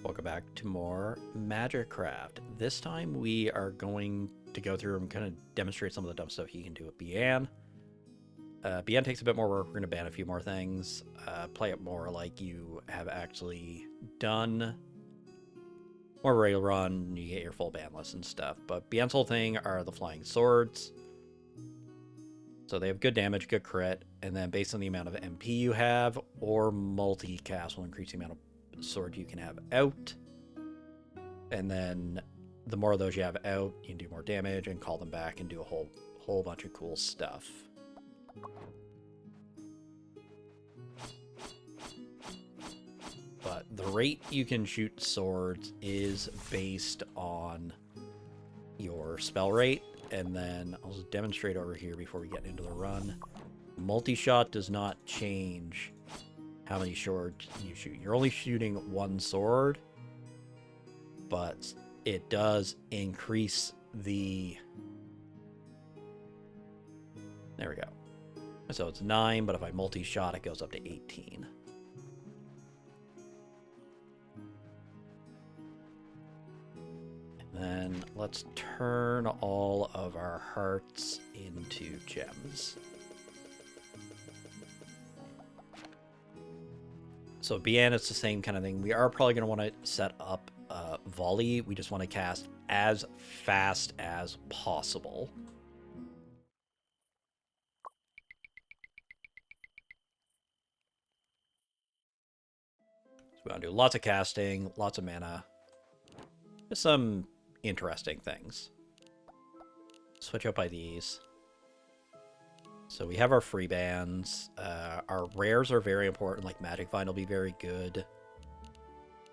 Welcome back to more Magicraft. This time we are going to go through and kind of demonstrate some of the dumb stuff you can do with Bi'an. Bi'an takes a bit more work. We're going to ban a few more things. Play it more like you have actually done more rail run. You get your full ban list and stuff. But Bi'an's whole thing are the flying swords. So they have good damage, good crit, and then based on the amount of MP you have, or multi-cast will increase the amount of sword you can have out, and then the more of those you have out, you can do more damage and call them back and do a whole bunch of cool stuff. But the rate you can shoot swords is based on your spell rate, and then I'll just demonstrate over here before we get into the run. Multi-shot does not change how many swords you shoot. You're only shooting one sword, but it does increase the... There we go. So it's 9, but if I multi-shot, it goes up to 18. And then let's turn all of our hearts into gems. So Bi'an, it's the same kind of thing. We are probably going to want to set up volley. We just want to cast as fast as possible. So we want to do lots of casting, lots of mana. Just some interesting things. Switch up by these. So we have our free bans. Our rares are very important, like Magic Vine will be very good.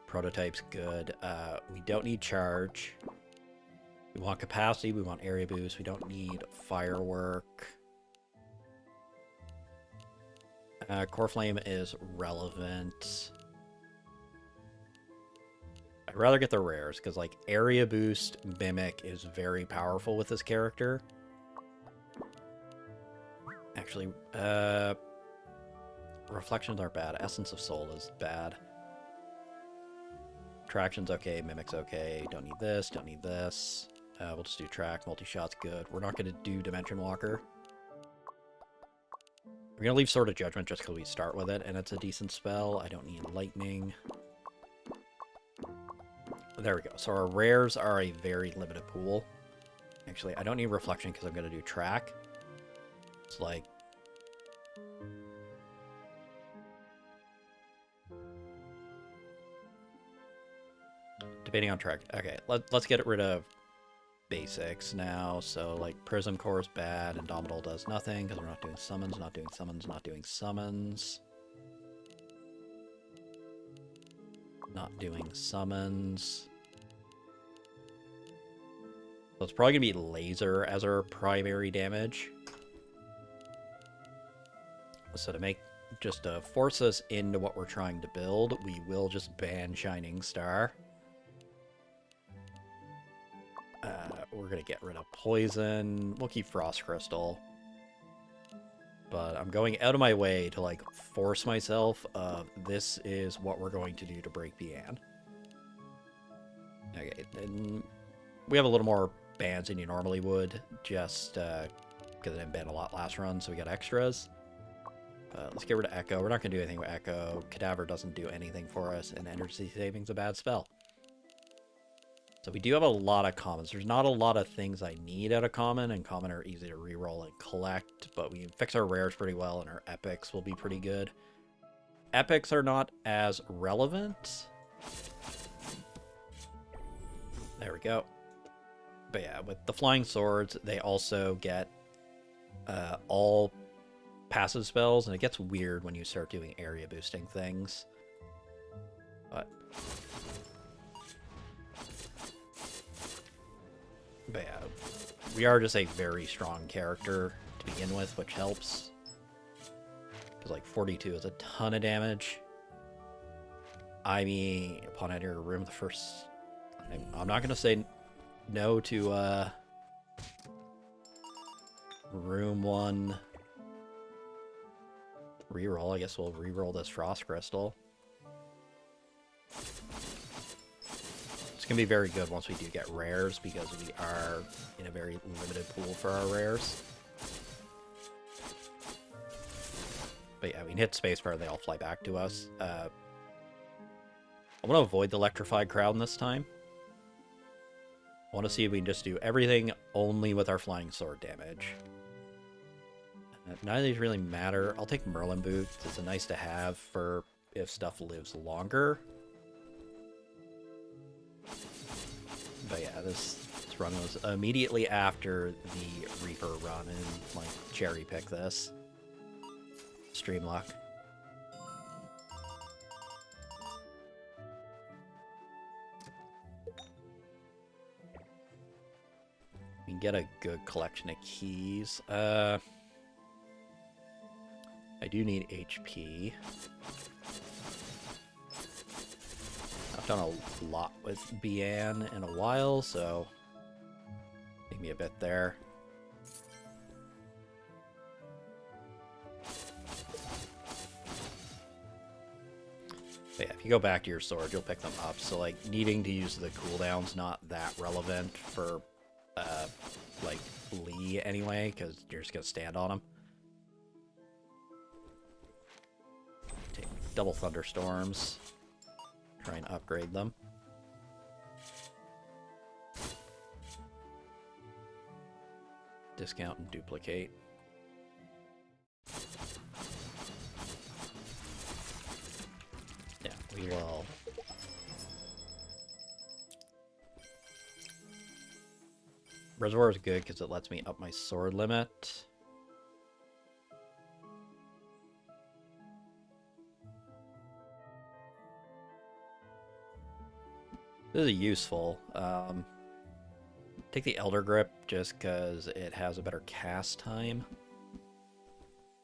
Prototype's good. We don't need charge. We want capacity, we want area boost, we don't need firework. Core Flame is relevant. I'd rather get the rares, because like area boost Mimic is very powerful with this character. Actually, reflections are bad. Essence of Soul is bad. Traction's okay. Mimic's okay. Don't need this. Don't need this. We'll just do track. Multi-shot's good. We're not going to do Dimension Walker. We're going to leave Sword of Judgment just because we start with it, and it's a decent spell. I don't need Lightning. There we go. So our rares are a very limited pool. Actually, I don't need Reflection because I'm going to do track. It's like... Debating on track. Okay, let's get rid of basics now. So, like, Prism Core is bad, Indomitable does nothing, because we're not doing summons, not doing summons, not doing summons. Not doing summons. So it's probably going to be Laser as our primary damage. So to make, just to force us into what we're trying to build, we will just ban Shining Star. We're going to get rid of Poison. We'll keep Frost Crystal. But I'm going out of my way to, like, force myself of this is what we're going to do to break Bi'an. Okay, and we have a little more bans than you normally would, just because I didn't ban a lot last run, so we got extras. Let's get rid of Echo. We're not going to do anything with Echo. Cadaver doesn't do anything for us, and Energy Saving's a bad spell. So we do have a lot of commons. There's not a lot of things I need out of common, and common are easy to reroll and collect, but we can fix our rares pretty well, and our epics will be pretty good. Epics are not as relevant. There we go. But yeah, with the flying swords, they also get all passive spells, and it gets weird when you start doing area boosting things. But yeah, we are just a very strong character to begin with, which helps. Because like 42 is a ton of damage. I mean, upon entering a room, the first... I'm not going to say no to room 1 reroll. I guess we'll reroll this Frost Crystal. going to be very good once we do get rares, because we are in a very limited pool for our rares. But yeah, we can hit spacebar and they all fly back to us. I want to avoid the electrified crown this time. I want to see if we can just do everything only with our flying sword damage. None of these really matter. I'll take Merlin Boots. It's a nice to have for if stuff lives longer. But yeah, this run was immediately after the Reaper run, and like cherry pick this. Stream luck. We can get a good collection of keys. I do need HP. I've done a lot with Bi'an in a while, so take me a bit there. But yeah, if you go back to your sword, you'll pick them up. So like needing to use the cooldown's not that relevant for like Lee anyway, because you're just gonna stand on him. Take double thunderstorms. Try and upgrade them. Discount and duplicate. Yeah, we will. Reservoir is good because it lets me up my sword limit. This is useful. Take the Elder Grip just because it has a better cast time.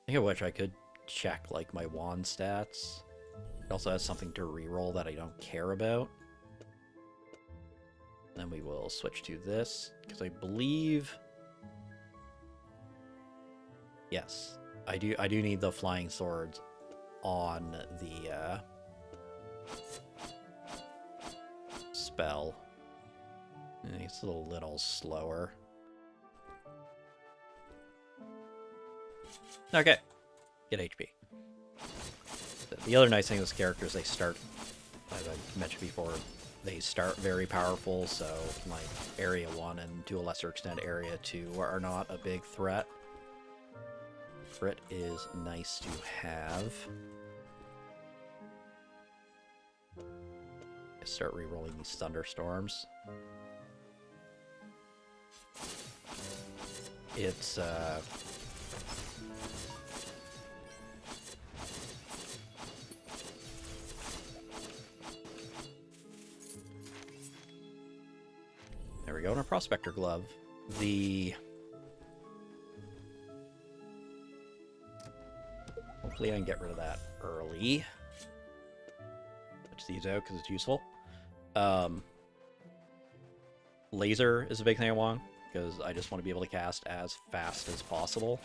Think of which I could check like my wand stats. It also has something to reroll that I don't care about. Then we will switch to this because I believe, yes, I do need the flying swords on the spell. It's a little slower. Okay, get HP. The other nice thing with this character is they start, as I mentioned before, they start very powerful, so like Area 1 and to a lesser extent Area 2 are not a big threat. Crit is nice to have. Start re-rolling these thunderstorms. It's there we go, in a Prospector Glove. Hopefully I can get rid of that early. Switch these out because it's useful. Laser is a big thing I want, because I just want to be able to cast as fast as possible.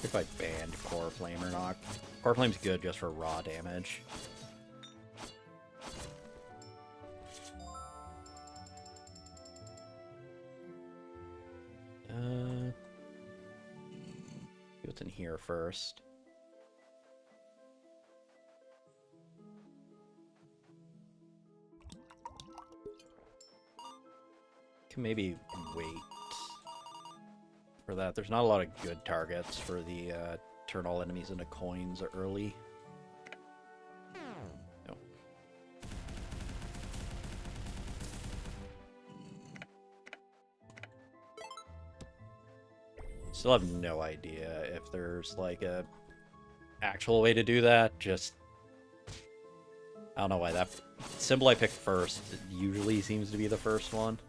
If I banned Core Flame or not. Core Flame's good just for raw damage. See what's in here first. Can maybe wait for that. There's not a lot of good targets for the turn all enemies into coins early. No. Still have no idea if there's like a actual way to do that. Just I don't know why that symbol I picked first usually seems to be the first one.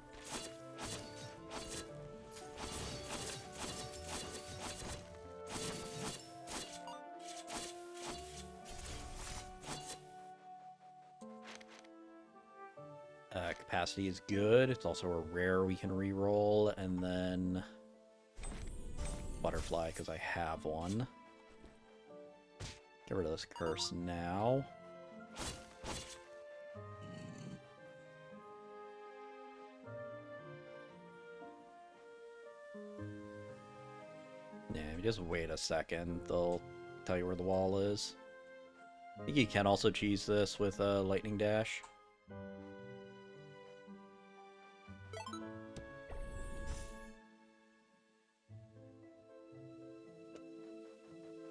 Capacity is good. It's also a rare we can reroll, and then Butterfly because I have one. Get rid of this curse now. Yeah, if you just wait a second, they'll tell you where the wall is. I think you can also cheese this with a lightning dash.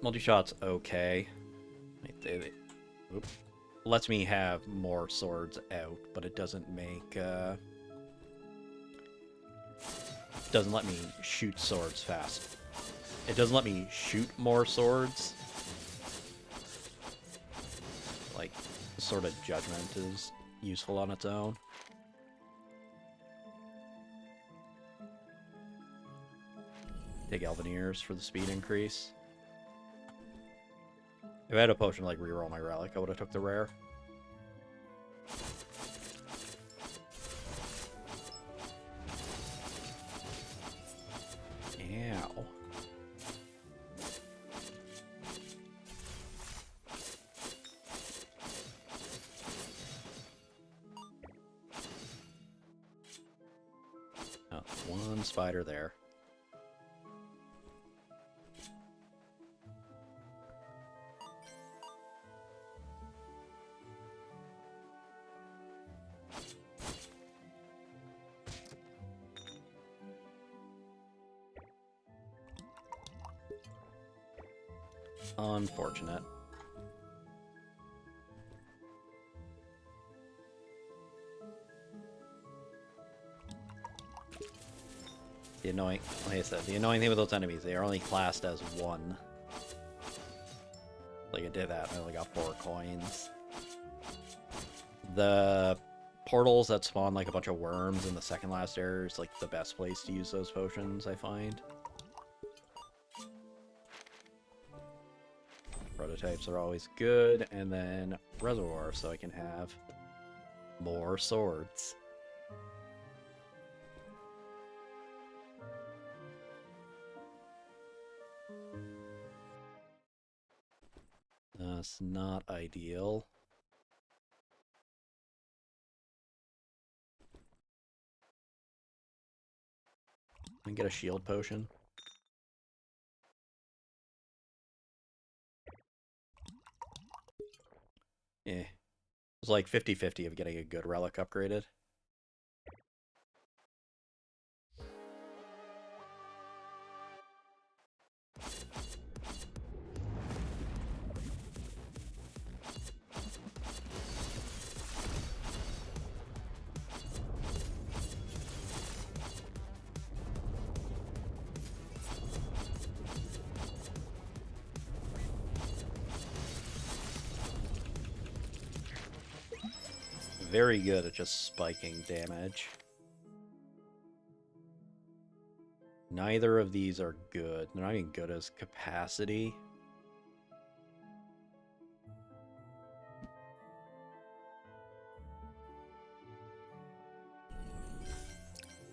Multi-shot's okay. Oops. Lets me have more swords out, but it doesn't make, doesn't let me shoot swords fast. It doesn't let me shoot more swords. Like, Sword of Judgment is useful on its own. Take Elven Ears for the speed increase. If I had a potion to, like, reroll my relic, I would have took the rare. Ow. Oh, one spider there. Unfortunate. The annoying, like I said, the annoying thing with those enemies, they are only classed as one. Like I did that, and I only got 4 coins. The portals that spawn like a bunch of worms in the second last area is like the best place to use those potions, I find. Prototypes are always good, and then reservoir so I can have more swords. That's not ideal. I can get a shield potion. Eh. It's like 50-50 of getting a good relic upgraded. Very good at just spiking damage. Neither of these are good. They're not even good as capacity.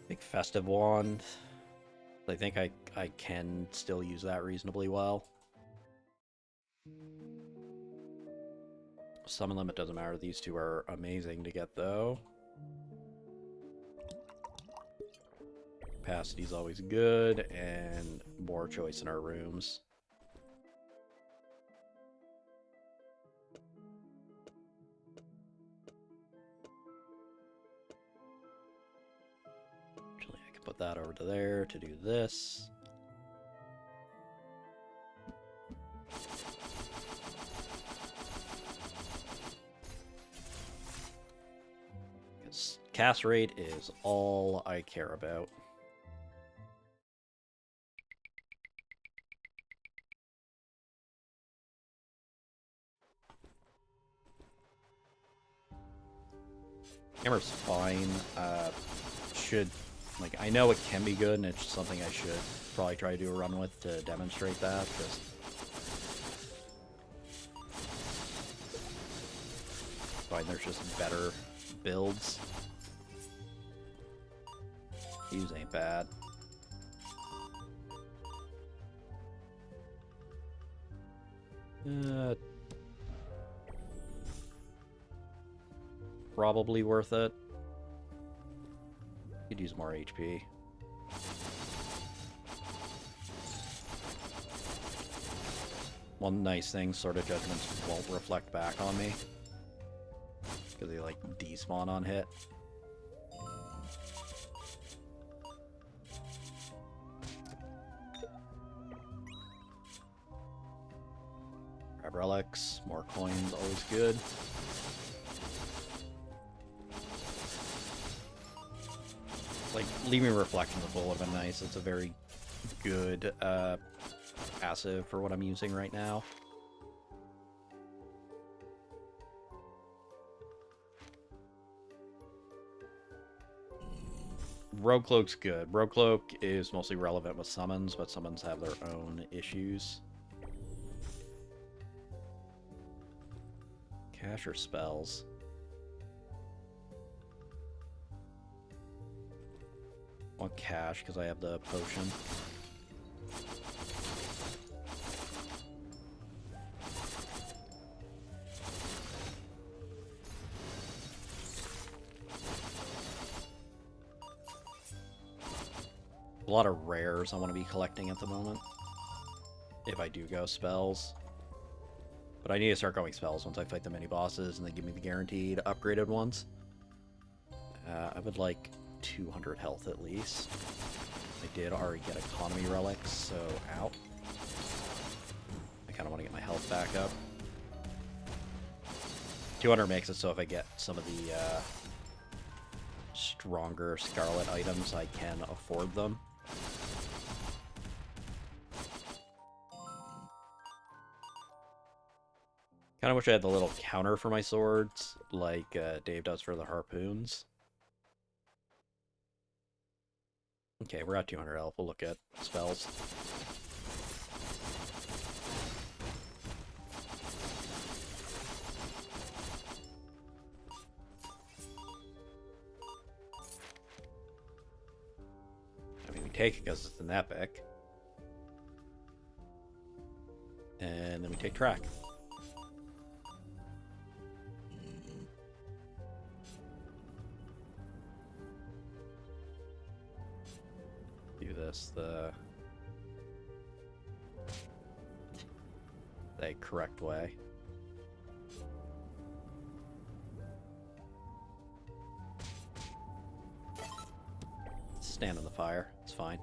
Big Festive Wand. I think I can still use that reasonably well. Summon Limit doesn't matter. These two are amazing to get, though. Capacity's always good, and more choice in our rooms. Actually, I can put that over to there to do this. Cast rate is all I care about. Hammer's fine. I know it can be good, and it's something I should probably try to do a run with to demonstrate that. Just find there's just better builds. These ain't bad. probably worth it. Could use more HP. One nice thing, Sword of Judgments won't reflect back on me. Because they, like, despawn on hit. Grab relics, more coins, always good. Like, leaving Reflection of the Full would have been nice. It's a very good passive for what I'm using right now. Rogue Cloak's good. Rogue Cloak is mostly relevant with summons, but summons have their own issues. Cash or spells? I want cash because I have the potion. A lot of rares I want to be collecting at the moment. If I do go spells. But I need to start going spells once I fight the mini-bosses and they give me the guaranteed upgraded ones. I would like 200 health at least. I did already get economy relics, so out. I kind of want to get my health back up. 200 makes it so if I get some of the stronger Scarlet items, I can afford them. Kind of wish I had the little counter for my swords, like Dave does for the harpoons. Okay, we're at 200 health. We'll look at spells. I mean, we take it because it's an epic. And then we take track. Do this the correct way. Stand in the fire, it's fine.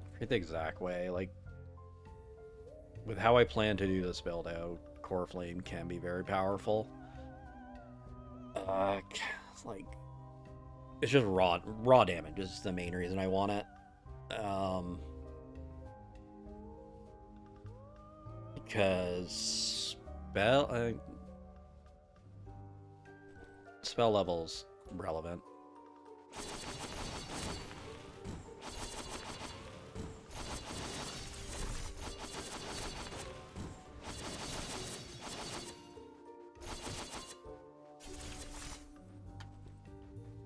I forget the exact way, like, with how I plan to do this build out, Core Flame can be very powerful. Like, it's just raw damage is the main reason I want it. Because spell levels relevant.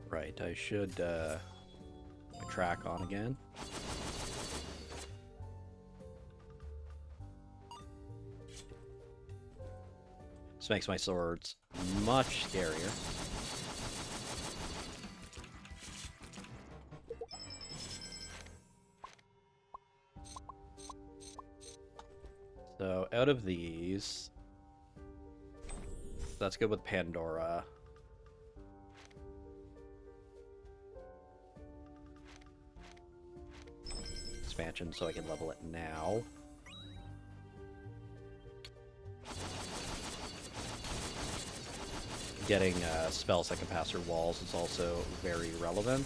Right, I should track on again. This makes my swords much scarier. So out of these, that's good with Pandora. Expansion so I can level it now. Getting spells that can pass through walls is also very relevant.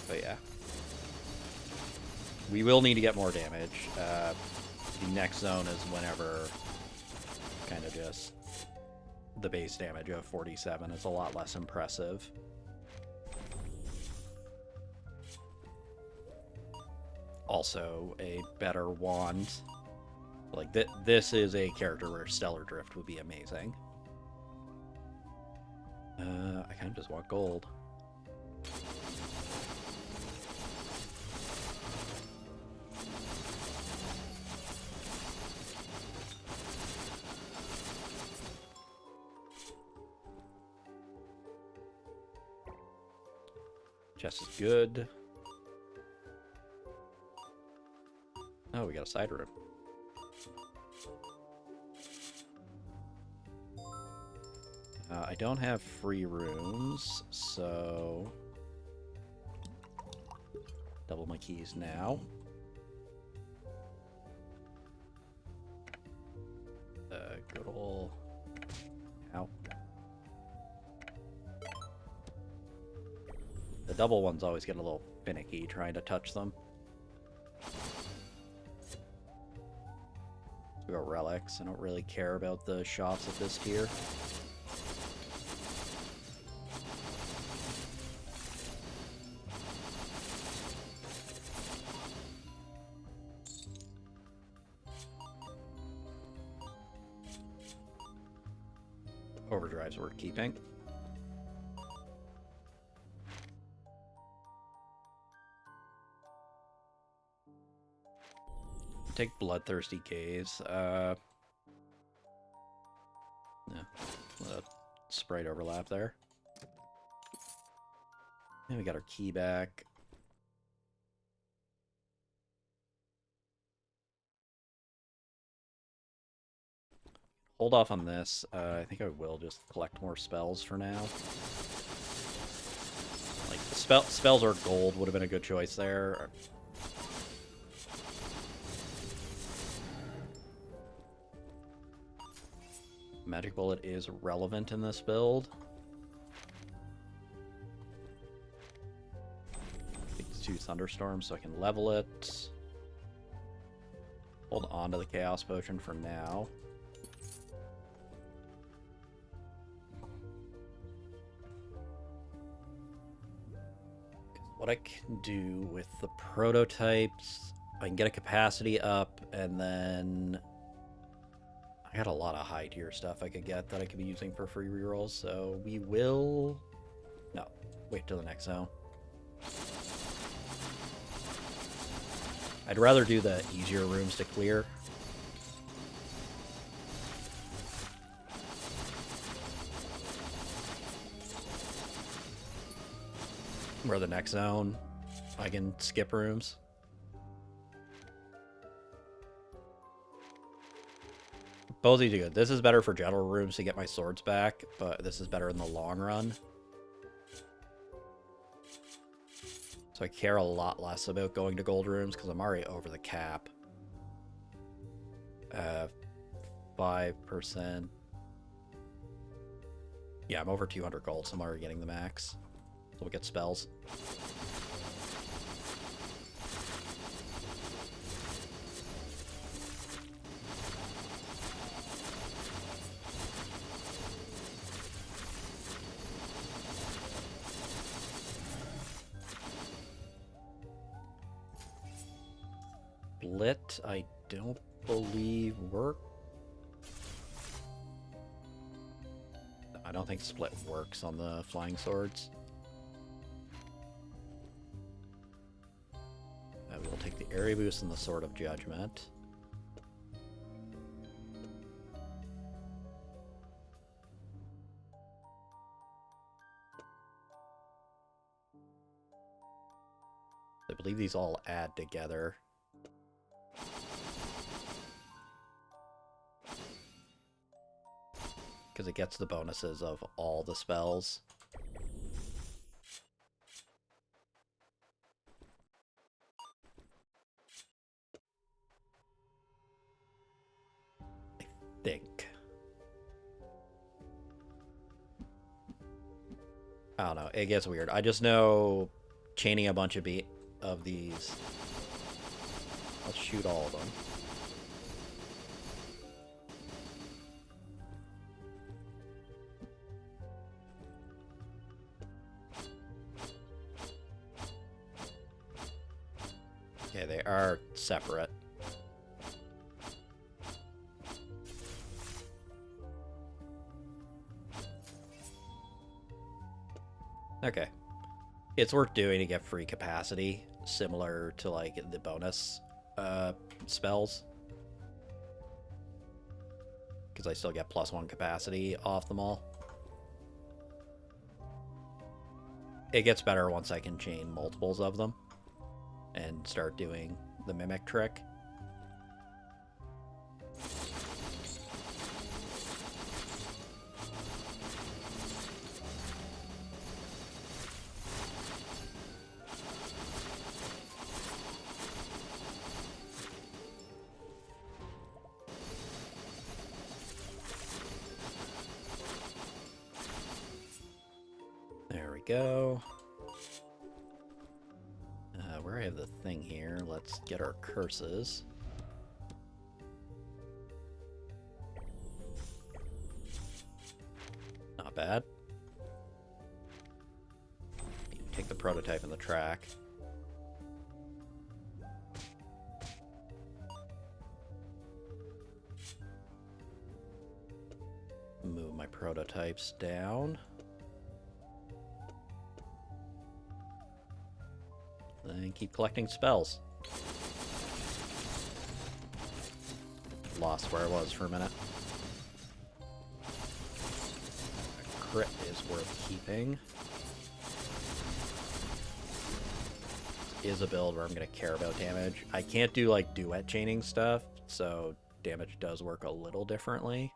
But yeah. We will need to get more damage. The next zone is whenever kind of just the base damage of 47 is a lot less impressive. Also, a better wand. Like, this is a character where Stellar Drift would be amazing. I kind of just want gold. Chest is good. Oh, we got a side room. I don't have free rooms, so double my keys now. Good ol'... Ow. The double ones always get a little finicky trying to touch them. We got relics. I don't really care about the shops at this tier. Overdrive's worth keeping. Take Bloodthirsty Gaze. Yeah. Sprite overlap there. And we got our key back. Hold off on this. I think I will just collect more spells for now. Like, the spells or gold would have been a good choice there. Magic Bullet is relevant in this build. Take 2 Thunderstorms so I can level it. Hold on to the Chaos Potion for now. What I can do with the prototypes, I can get a capacity up, and then I got a lot of high tier stuff I could get that I could be using for free rerolls, so we will... No, wait till the next zone. I'd rather do the easier rooms to clear. Where the next zone, I can skip rooms. Both these are good. This is better for general rooms to get my swords back, but this is better in the long run. So I care a lot less about going to gold rooms because I'm already over the cap. 5%. Yeah, I'm over 200 gold, so I'm already getting the max. So we'll get spells. Split, I don't believe works. I don't think split works on the flying swords. We'll take the area boost and the Sword of Judgment. I believe these all add together. Because it gets the bonuses of all the spells. I think. I don't know. It gets weird. I just know chaining a bunch of these. I'll shoot all of them. Okay, they are separate. Okay. It's worth doing to get free capacity, similar to, like, the bonus spells. Because I still get +1 capacity off them all. it gets better once I can chain multiples of them and start doing the mimic trick. There we go. Where I have the thing here, let's get our curses. Not bad. Take the prototype in the track. Move my prototypes down. Then keep collecting spells. Lost where I was for a minute. A crit is worth keeping. Is a build where I'm going to care about damage. I can't do like duet chaining stuff, so damage does work a little differently.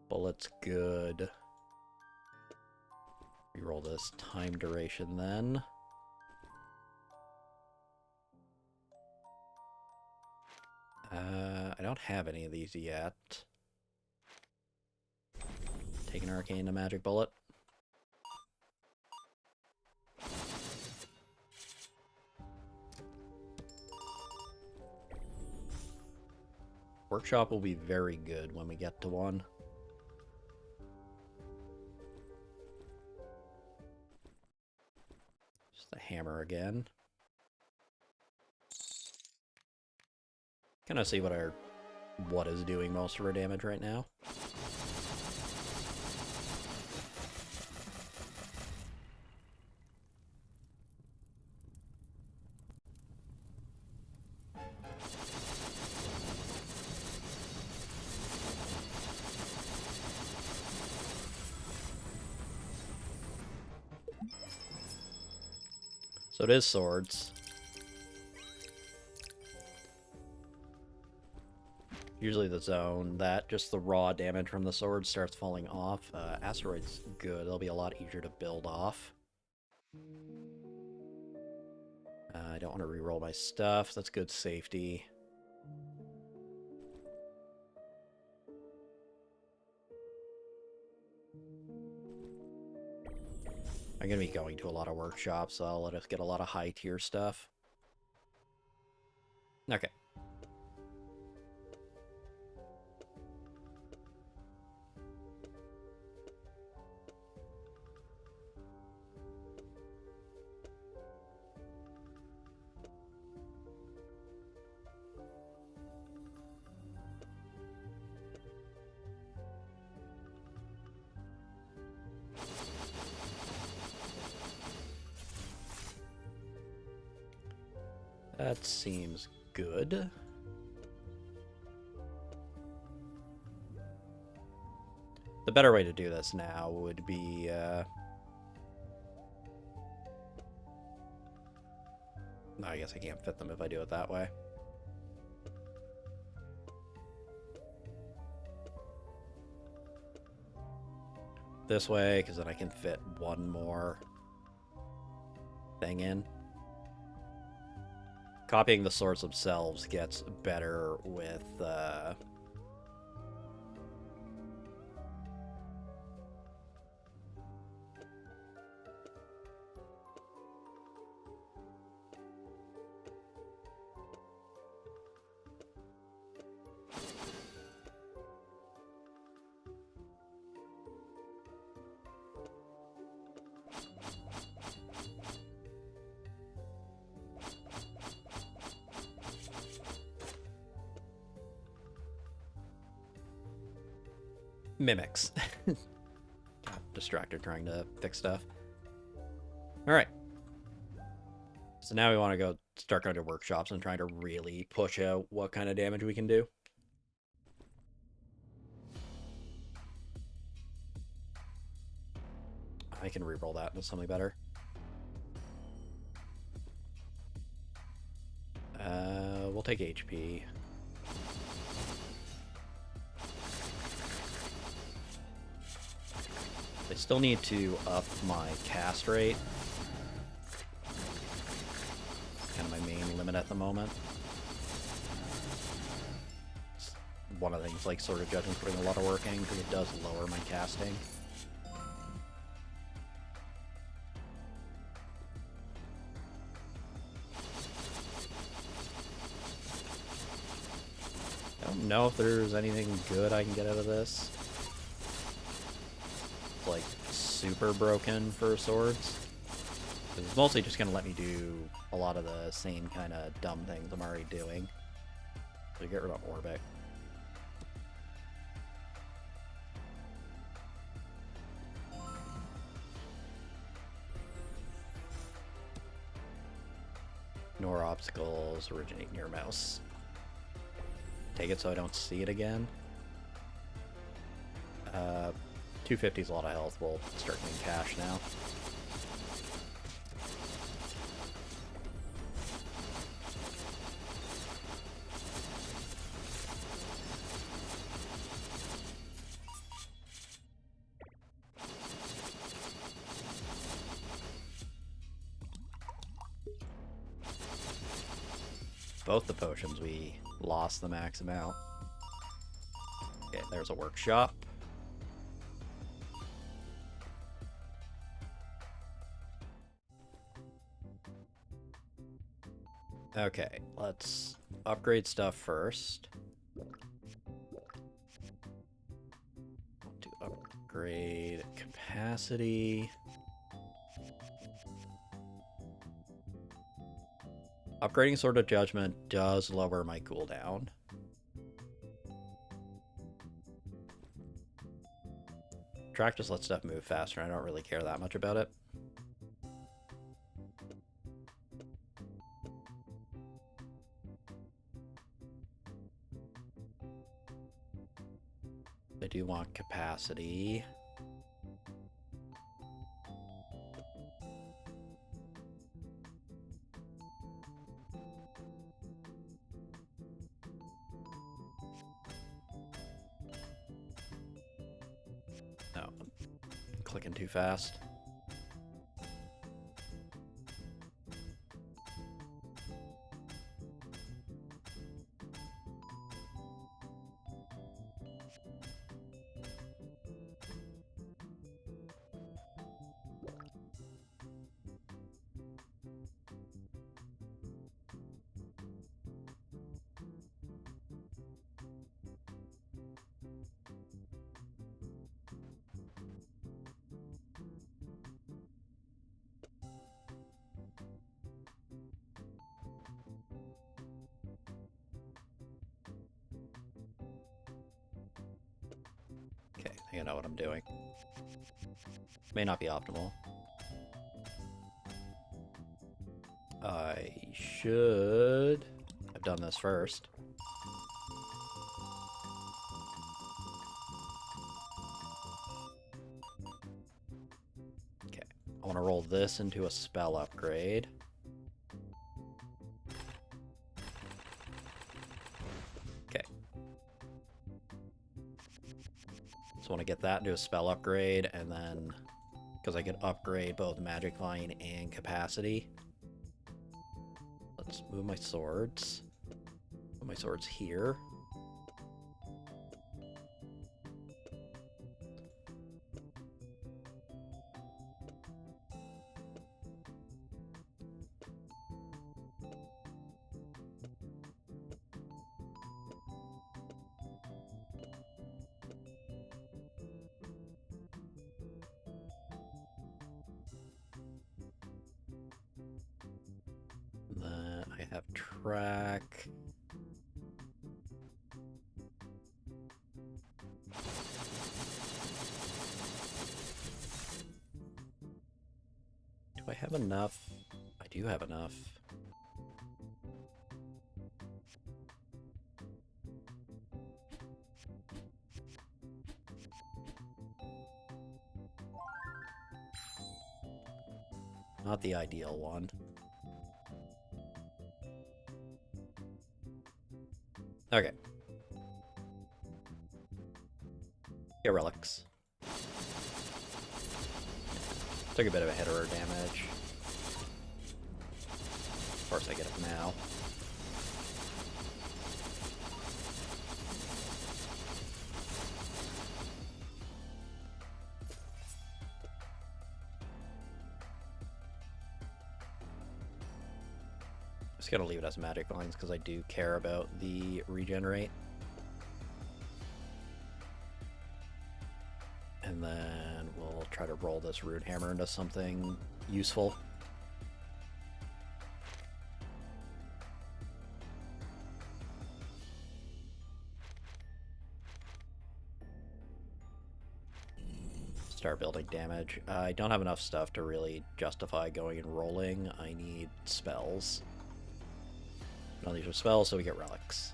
Bullet's good. Reroll this time duration then. I don't have any of these yet. Take an arcane to magic bullet. Workshop will be very good when we get to one. Just the hammer again. Kind of see what is doing most of our damage right now. So it is swords. Usually the zone, that just the raw damage from the sword starts falling off. Asteroid's good, it'll be a lot easier to build off. I don't want to reroll my stuff, that's good safety. I'm going to be going to a lot of workshops, so I'll let us get a lot of high tier stuff. Okay. That seems good. The better way to do this now would be... I guess I can't fit them if I do it that way. This way, because then I can fit one more thing in. Copying the swords themselves gets better with mimics. Got distracted trying to fix stuff. Alright. So now we want to start going to workshops and trying to really push out what kind of damage we can do. I can reroll that into something better. We'll take HP. I still need to up my cast rate. Kind of my main limit at the moment. It's one of the things like Sword of Judgment putting a lot of work in because it does lower my casting. I don't know if there's anything good I can get out of this. It's like super broken for swords. It's mostly just gonna let me do a lot of the same kind of dumb things I'm already doing. So get rid of Orbic. Ignore obstacles originate near mouse. Take it so I don't see it again. 250 is a lot of health. We'll start getting cash now. Both the potions, we lost the max amount. Okay, there's a workshop. Okay, let's upgrade stuff first. To upgrade capacity. Upgrading Sword of Judgment does lower my cooldown. Track just lets stuff move faster, and I don't really care that much about it. I do want capacity. No, I'm clicking too fast. Okay, I think I know what I'm doing. May not be optimal. I should have done this first. Okay, I want to roll this into a spell upgrade. Okay. So I want to get that into a spell upgrade, and then, because I could upgrade both Magic Vine and Capacity. Let's move my swords. Put my swords here. Then I have track. Do I have enough? I do have enough. Not the ideal one. Okay. Get relics. Took a bit of a hit or damage. Of course I get it now. Just gonna leave it as magic lines because I do care about the regenerate. And then we'll try to roll this rune hammer into something useful. Start building damage. I don't have enough stuff to really justify going and rolling. I need spells. None of these are spells, so we get relics.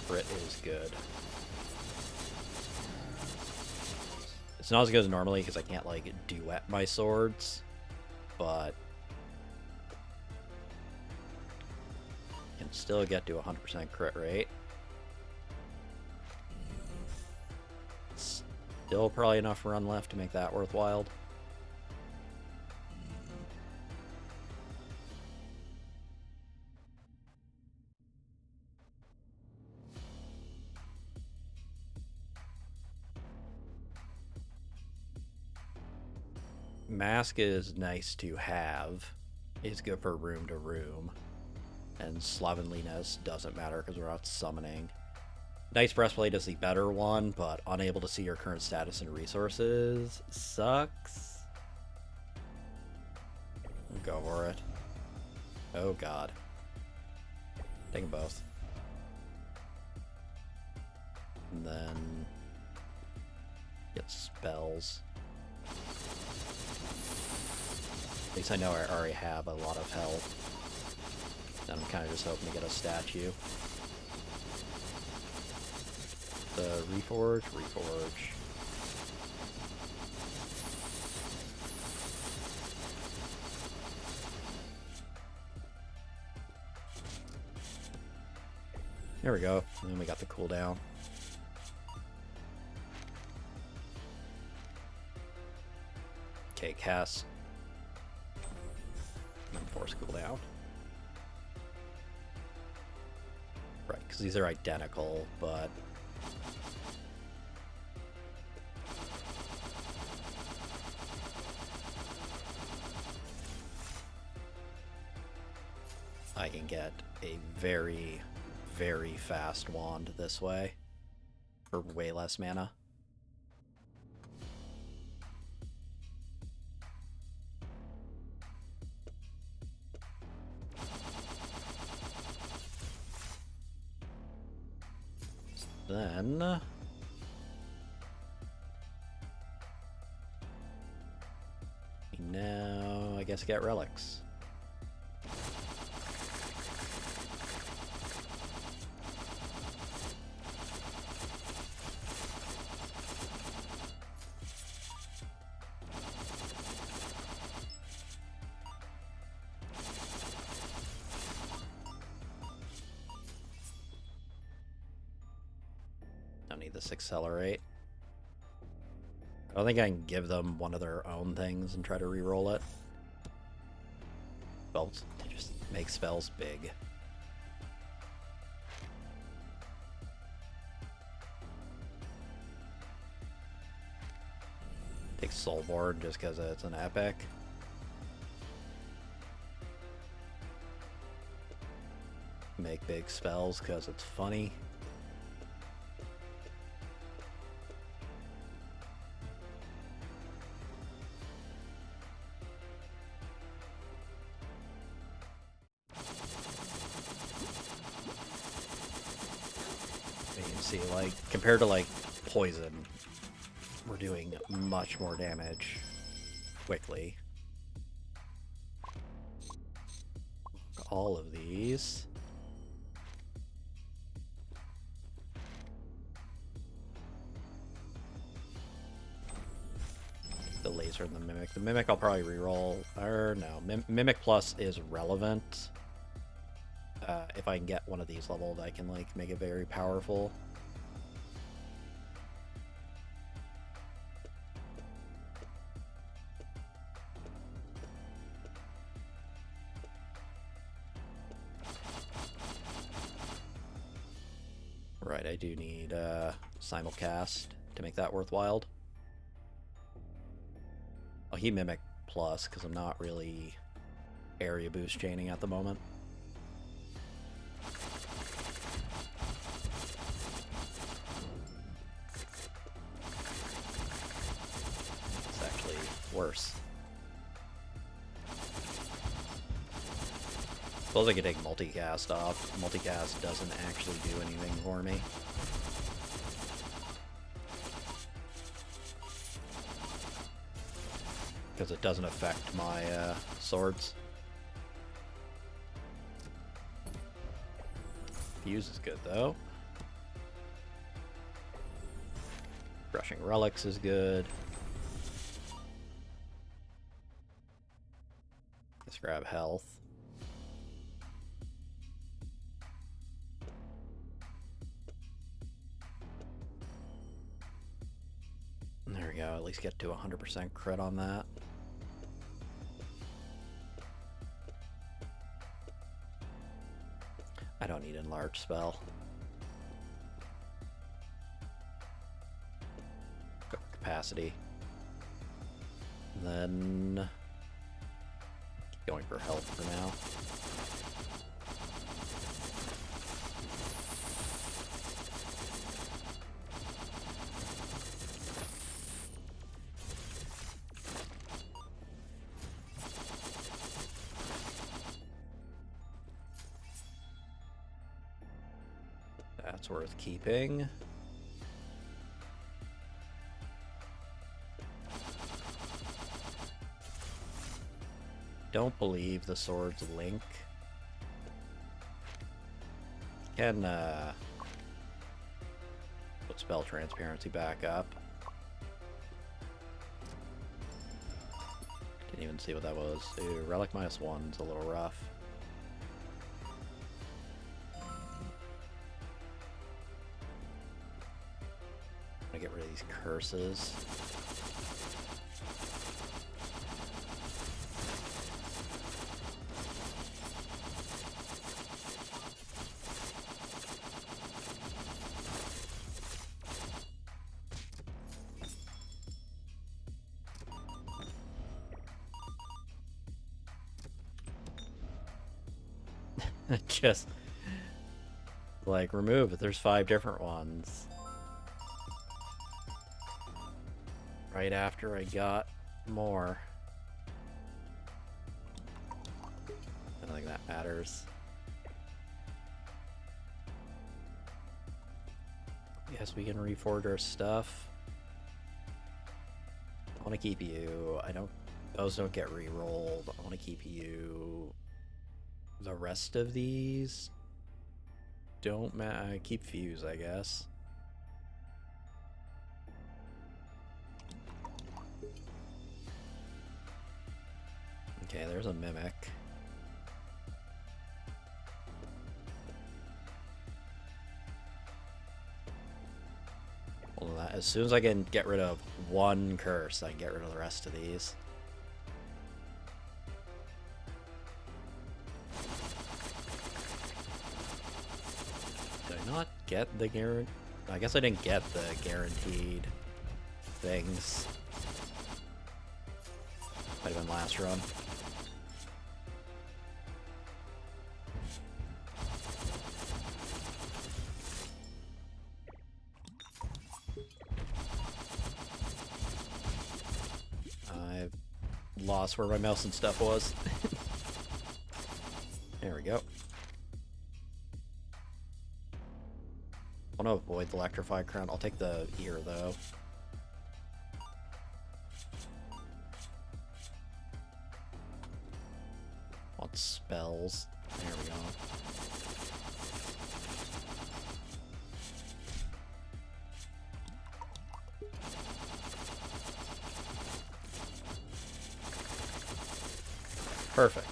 Crit is good. It's not as good as normally because I can't like duet my swords, but can still get to 100% crit rate. Still probably enough run left to make that worthwhile. Mask is nice to have. It's good for room to room. And slovenliness doesn't matter because we're not summoning. Knight's Breastplate is the better one, but unable to see your current status and resources sucks. Go for it. Oh god. Take them both. And then get spells. At least I know I already have a lot of health. I'm kind of just hoping to get a statue. The Reforge. There we go. And then we got the cooldown. Okay, cast. And then force cooldown. Right, because these are identical, but I can get a very, very fast wand this way for way less mana. Then now I guess get relics. Don't need this accelerate. I don't think I can give them one of their own things and try to re-roll it. Spells, they just make spells big. Take Soulborn just because it's an epic. Make big spells because it's funny. See, like, compared to, like, poison, we're doing much more damage quickly. All of these. easier than the Mimic. The Mimic I'll probably reroll. Or no, Mimic Plus is relevant. If I can get one of these leveled, I can like make it very powerful. Right, I do need simulcast to make that worthwhile. I'll keep Mimic Plus because I'm not really area boost chaining at the moment. It's actually worse. Suppose I could take multicast off. Multicast doesn't actually do anything for me. Because it doesn't affect my swords. Fuse is good though. Crushing Relics is good. Let's grab health. There we go, at least get to 100% crit on that. I don't need enlarge spell. Capacity. And then going for health for now. That's worth keeping. Don't believe the swords link. Can put spell transparency back up. Didn't even see what that was. Ooh, relic -1's a little rough. Get rid of these curses. Just like remove it. There's 5 different ones. Right after I got more. I don't think that matters. Yes, we can reforge our stuff. I want to keep you. Those don't get re-rolled. I want to keep you. The rest of these don't matter. Keep Fuse, I guess. Okay, there's a Mimic. Well, as soon as I can get rid of one curse, I can get rid of the rest of these. Did I not get the guarantee? I guess I didn't get the guaranteed things. Might have been last run. I've lost where my mouse and stuff was. There we go. I want to avoid the Electrify Crown. I'll take the ear though. Want spells. There we go. Perfect.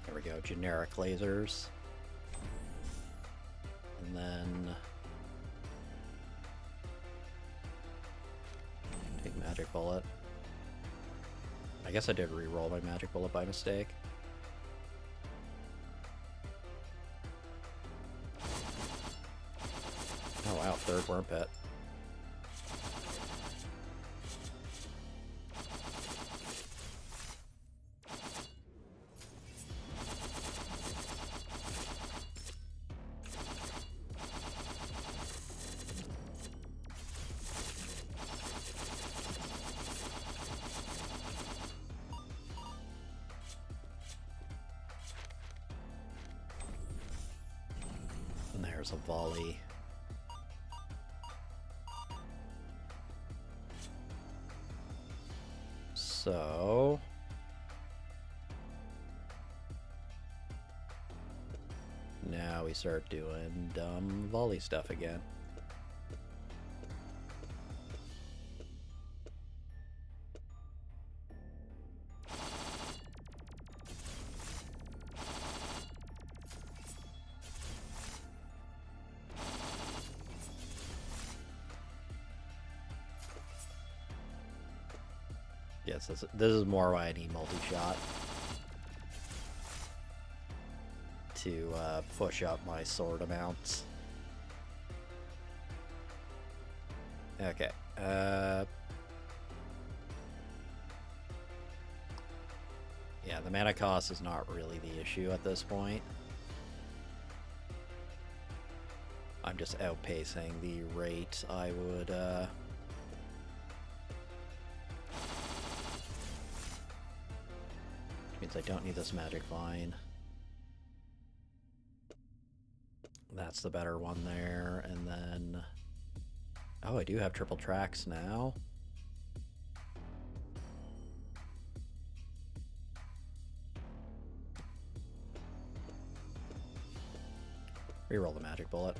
There we go, generic lasers. And then take magic bullet. I guess I did re-roll my magic bullet by mistake. Oh wow, third worm pit. And there's a volley. So now we start doing dumb volley stuff again. Yes, this is more why I need multi-shot to push up my sword amounts. Okay. Yeah, the mana cost is not really the issue at this point. I'm just outpacing the rate I would means I don't need this magic vine. That's the better one there, and then oh, I do have triple tracks now. Reroll the magic bullet.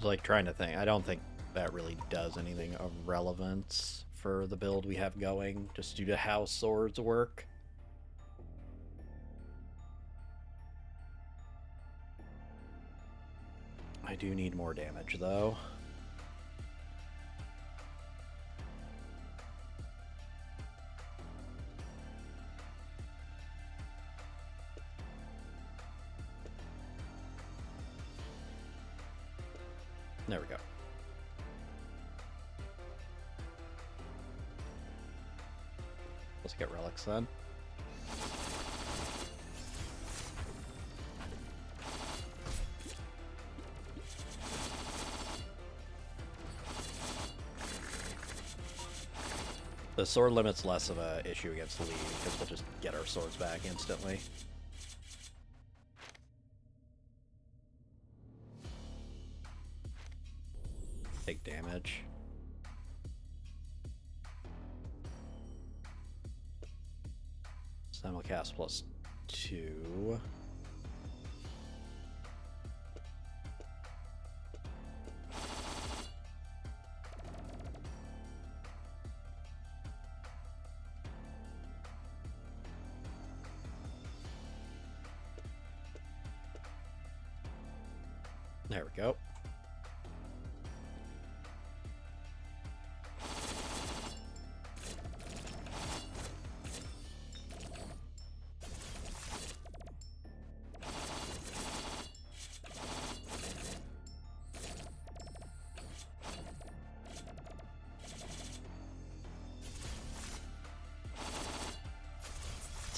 Like trying to think. I don't think that really does anything of relevance for the build we have going, just due to how swords work. I do need more damage though. There we go. Let's get relics then. The sword limit's less of a issue against Lee because we'll just get our swords back instantly. Take damage. Simulcast +2. There we go.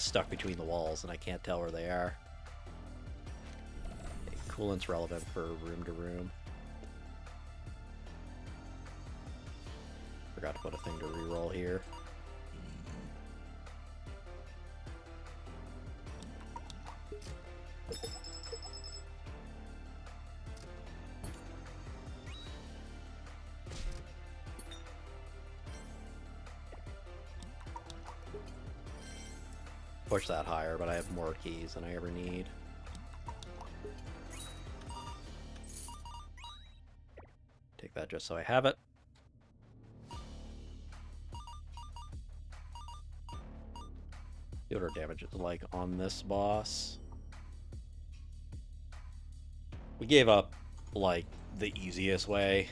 stuck between the walls and I can't tell where they are. Okay, coolant's relevant for room to room. Forgot to put a thing to reroll here. Push that higher, but I have more keys than I ever need. Take that just so I have it. See what our damage is like on this boss. We gave up, like, the easiest way.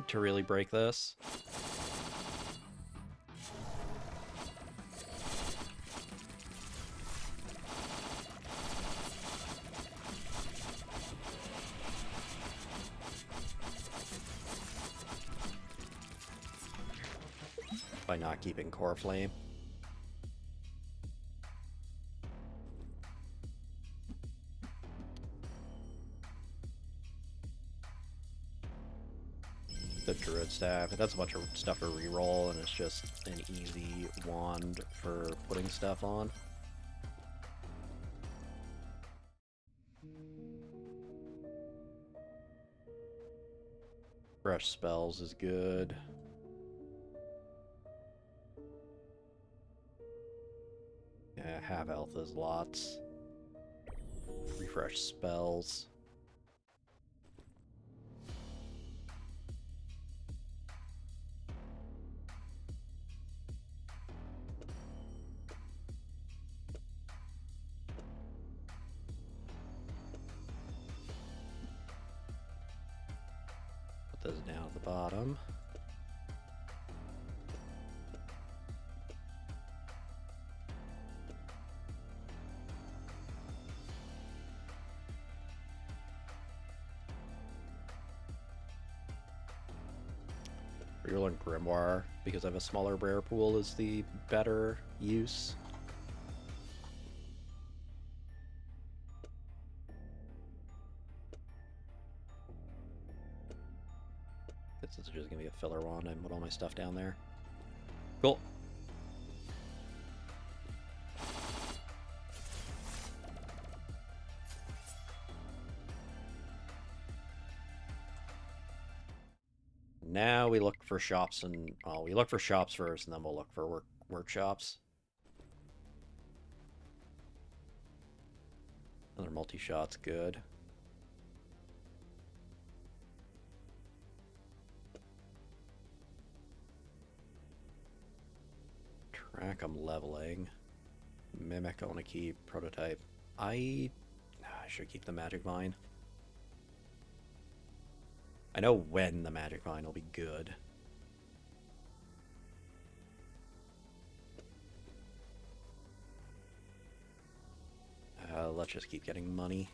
To really break this. By not keeping core flame. The druid staff, that's a bunch of stuff to reroll, and it's just an easy wand for putting stuff on. Fresh spells is good. Yeah, half health is lots. Refresh spells. Put those down at the bottom. Reroll and Grimoire, because I have a smaller rare pool, is the better use. This is just going to be a filler wand and put all my stuff down there. Cool. Now we look for shops, and we look for shops first, and then we'll look for workshops. Another multi-shot's good. Track I'm leveling. Mimic I want to keep. Prototype. I should keep the magic mine. I know when the magic mine will be good. Let's just keep getting money.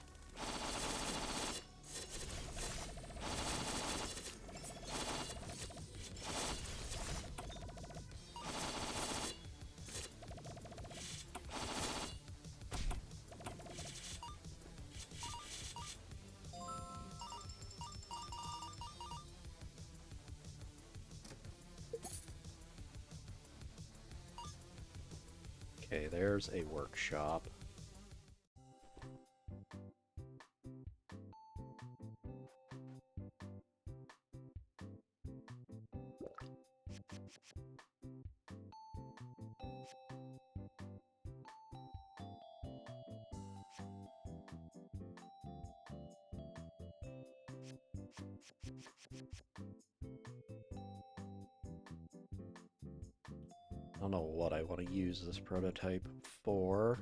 Okay, there's a workshop. I don't know what I want to use this prototype for.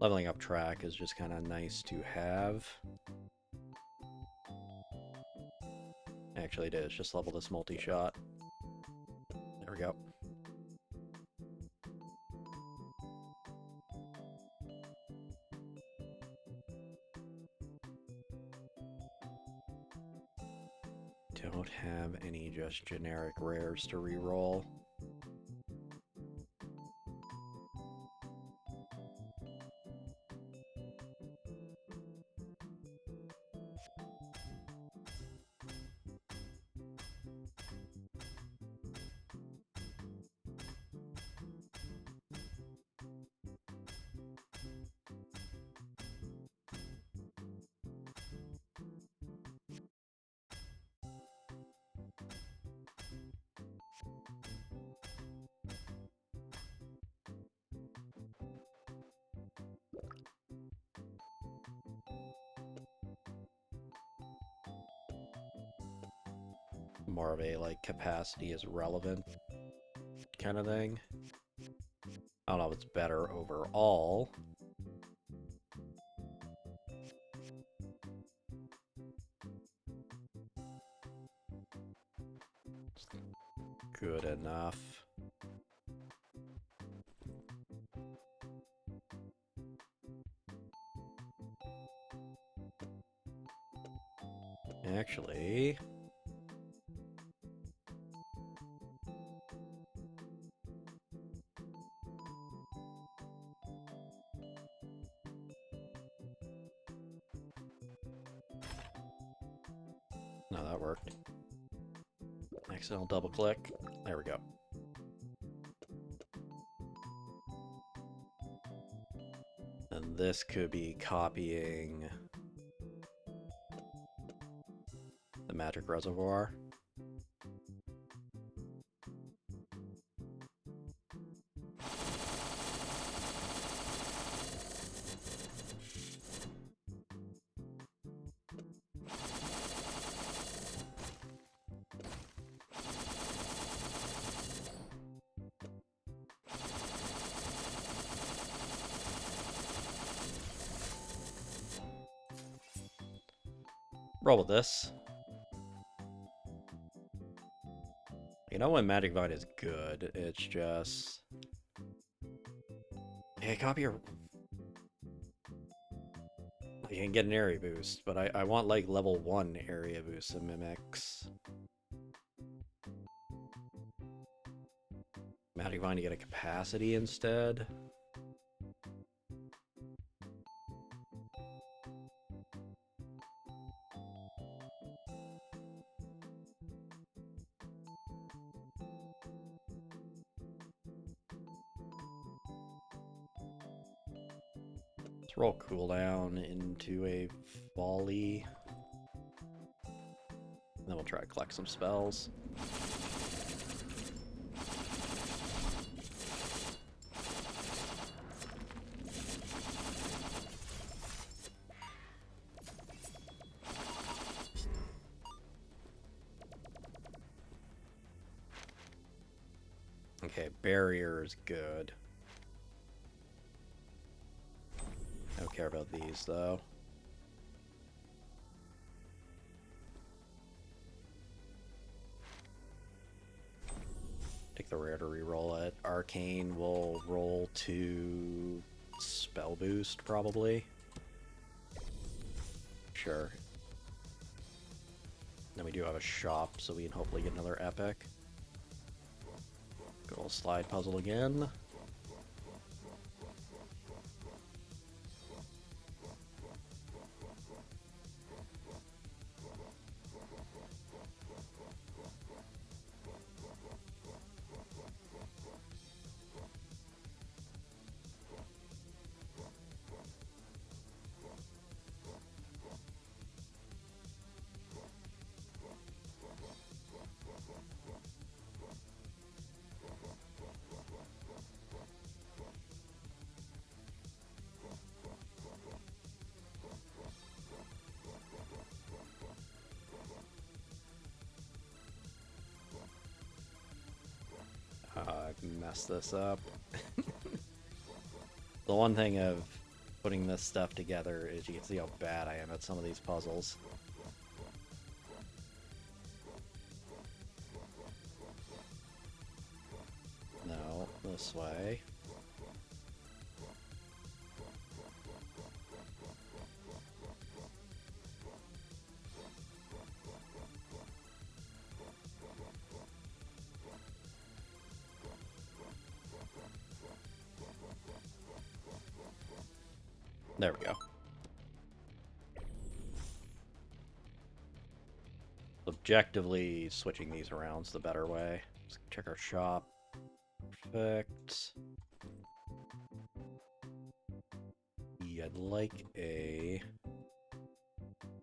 Leveling up track is just kind of nice to have. Actually, it is. Just level this multi-shot. There we go. don't have any just generic rares to reroll. More of a, like, capacity is relevant kind of thing. I don't know if it's better overall. Good enough. Actually... no, that worked. Accidental double click. There we go. And this could be copying the magic reservoir. Roll with this. You know when Magic Vine is good, it's just... yeah, copy your... you can get an area boost, but I want, like, level 1 area boost and mimics. Magic Vine to get a capacity instead. Let's roll cooldown into a volley. And then we'll try to collect some spells. Okay, barrier is good. I don't care about these, though. Take the rare to reroll it. Arcane will roll to spell boost, probably. Sure. Then we do have a shop, so we can hopefully get another epic. Good old slide puzzle again. I've messed this up. The one thing of putting this stuff together is you can see how bad I am at some of these puzzles. No, this way. There we go. Objectively, switching these around is the better way. Let's check our shop. Perfect. Yeah, I'd like a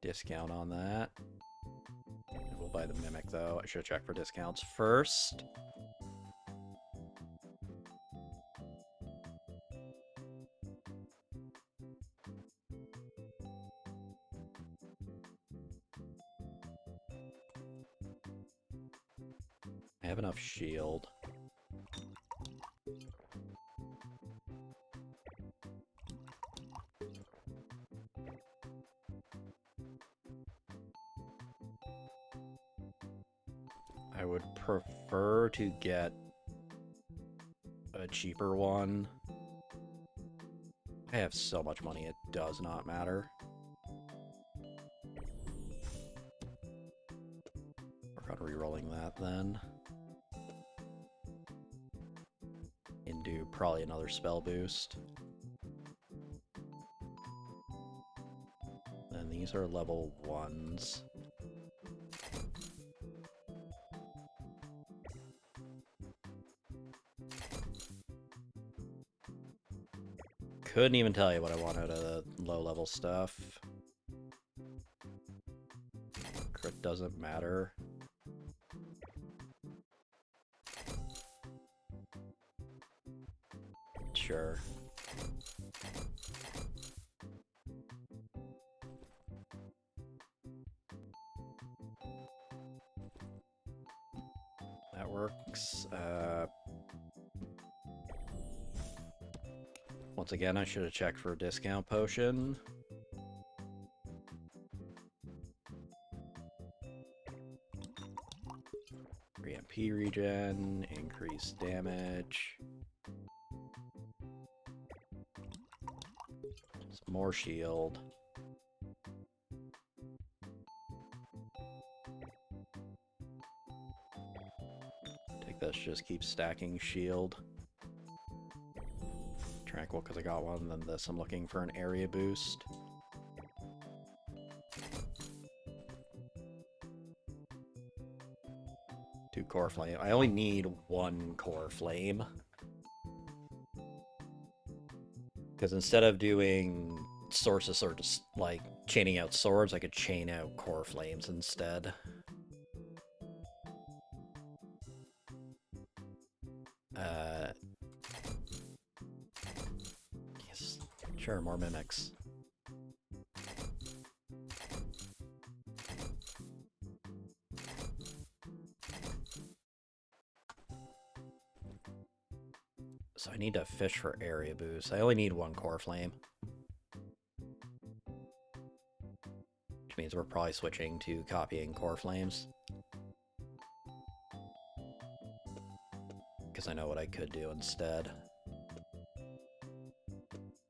discount on that. We'll buy the Mimic, though. I should check for discounts first. I have enough shield. I would prefer to get a cheaper one. I have so much money, it does not matter. Work on re-rolling that then. Into probably another spell boost. And these are level 1s. Couldn't even tell you what I want out of the low-level stuff. Crit doesn't matter. Sure. That works. Once again, I should have checked for a discount potion. MP regen, increased damage. Some more shield. Take this, just keep stacking shield. Tranquil because I got one, and then this I'm looking for an area boost. Two core flame. I only need one core flame. Because instead of doing sources or just like chaining out swords, I could chain out core flames instead. Yes, sure, more mimics. So I need to fish for area boost. I only need one core flame. Which means we're probably switching to copying core flames. Because I know what I could do instead.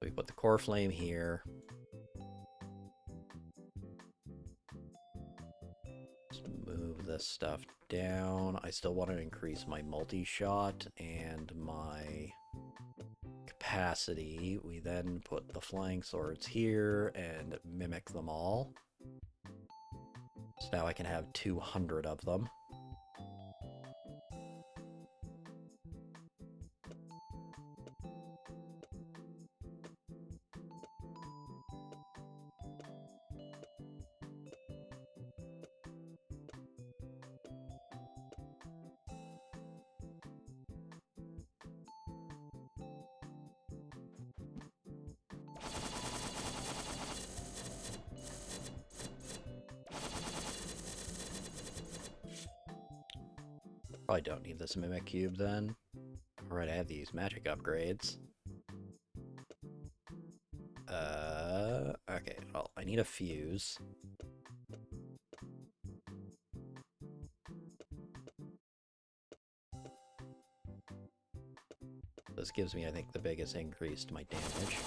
We put the core flame here. Let's move this stuff down. I still want to increase my multi-shot and my capacity. We then put the flying swords here and mimic them all. So now I can have 200 of them. Probably don't need this Mimic Cube then. Alright, I have these magic upgrades. Okay, well, I need a fuse. This gives me, I think, the biggest increase to my damage.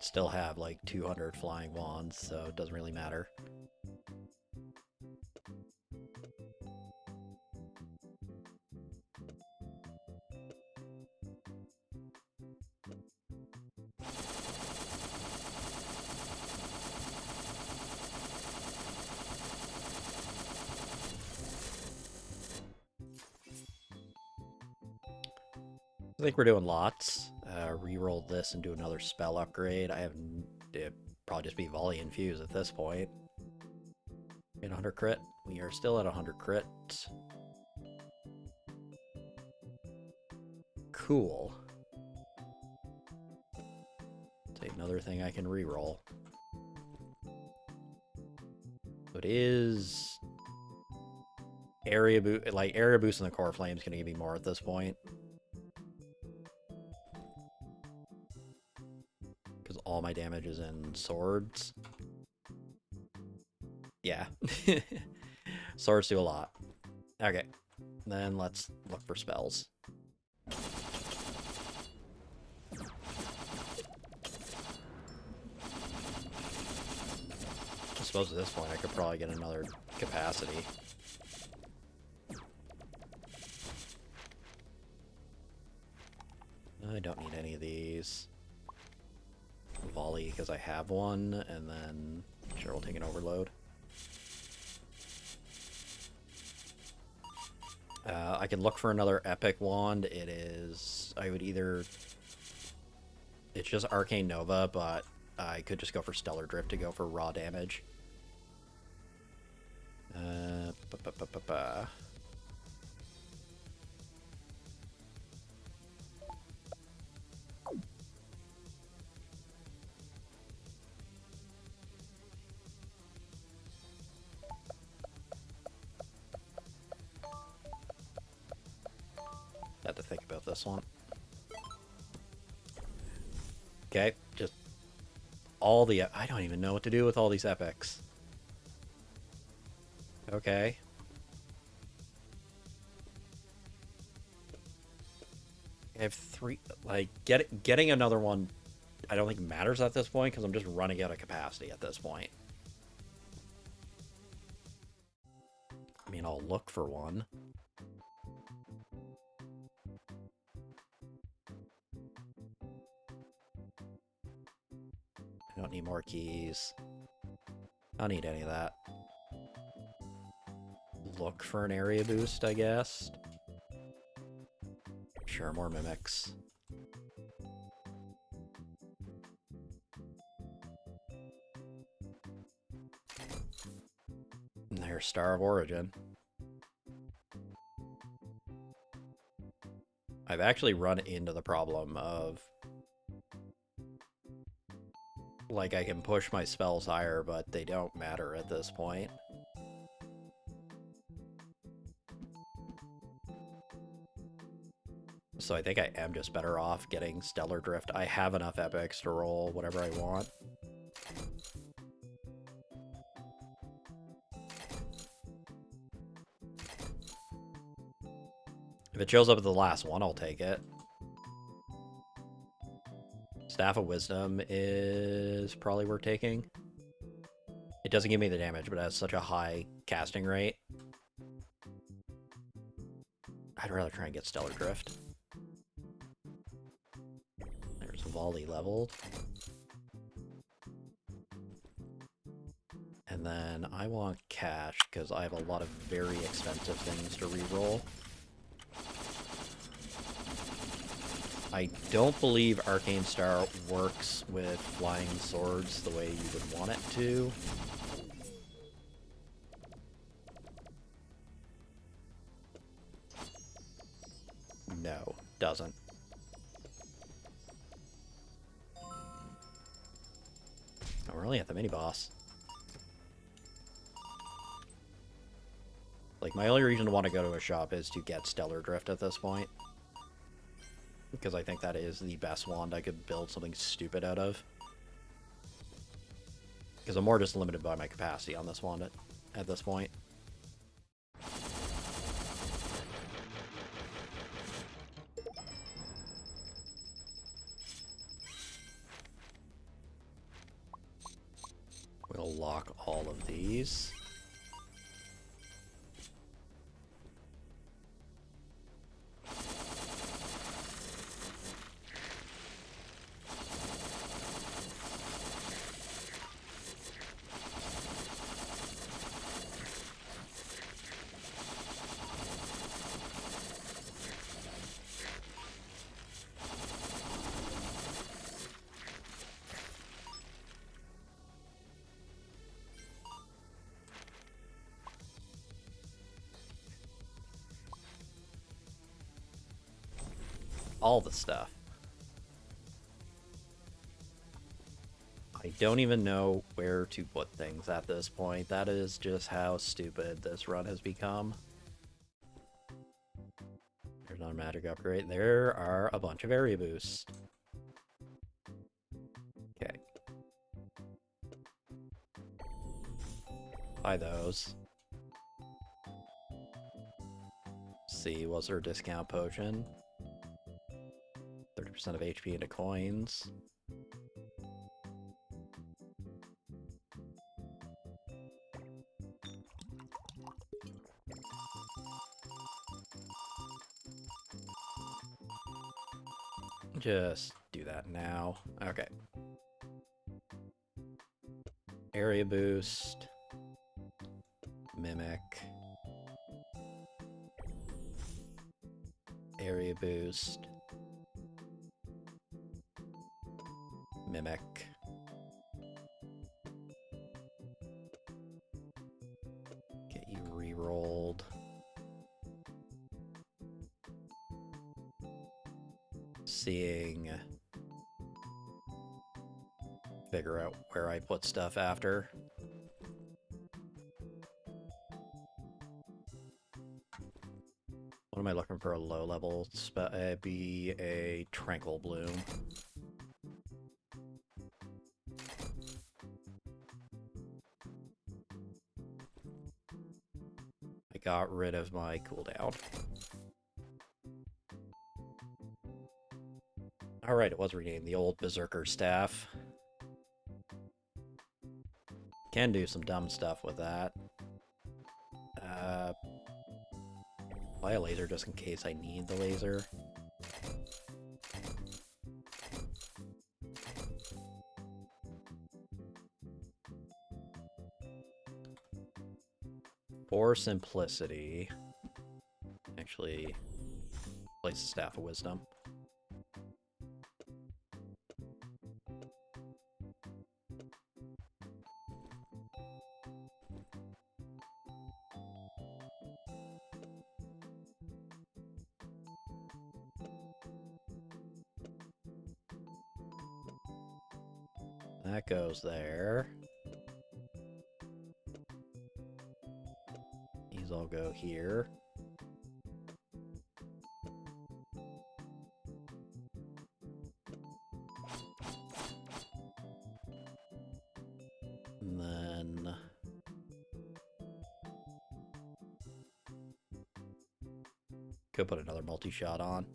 Still have like 200 flying wands, so it doesn't really matter. think we're doing lots. Reroll this and do another spell upgrade. It'd probably just be volley and fuse at this point. Get 100 crit. We are still at 100 crit. Cool. Take another thing I can reroll. So it is area boost. Like area boost in the core flame is going to give me more at this point. Because all my damage is in swords. Yeah. Swords do a lot. Okay. Then let's look for spells. I suppose at this point I could probably get another capacity. I don't need any of these. Volley because I have one, and then sure we'll take an overload. I can look for another epic wand. It is... I would either... It's just Arcane Nova, but I could just go for Stellar Drift to go for raw damage. Have to think about this one. Okay, just all the... I don't even know what to do with all these epics. Okay. I have 3... Like, getting another one I don't think matters at this point, because I'm just running out of capacity at this point. I mean, I'll look for one. I don't need more keys. I don't need any of that. Look for an area boost, I guess. Sure, more mimics. And there's Star of Origin. I've actually run into the problem of... Like, I can push my spells higher, but they don't matter at this point. So I think I am just better off getting Stellar Drift. I have enough epics to roll whatever I want. If it shows up at the last one, I'll take it. Staff of Wisdom is probably worth taking. It doesn't give me the damage, but it has such a high casting rate. I'd rather try and get Stellar Drift. There's Volley leveled. And then I want cash, because I have a lot of very expensive things to reroll. I don't believe Arcane Star works with flying swords the way you would want it to. No, doesn't. Oh, we're only at the mini-boss. Like, my only reason to want to go to a shop is to get Stellar Drift at this point. Because I think that is the best wand I could build something stupid out of. Because I'm more just limited by my capacity on this wand at this point. We'll lock all of these. all the stuff. I don't even know where to put things at this point. That is just how stupid this run has become. There's not a magic upgrade. There are a bunch of area boosts. Okay. Buy those. See, what's our discount potion? 30% of HP into coins. Just do that now. Okay. Area boost. Mimic. Area boost. Mimic. Get you re-rolled. Seeing, figure out where I put stuff after. What am I looking for? A low level be a Tranquil Bloom. I got rid of my cooldown. Alright, it was renamed the old Berserker Staff. Can do some dumb stuff with that. Buy a laser just in case I need the laser. For simplicity, actually, place the Staff of Wisdom. That goes there. These all go here. And then could put another multi-shot on.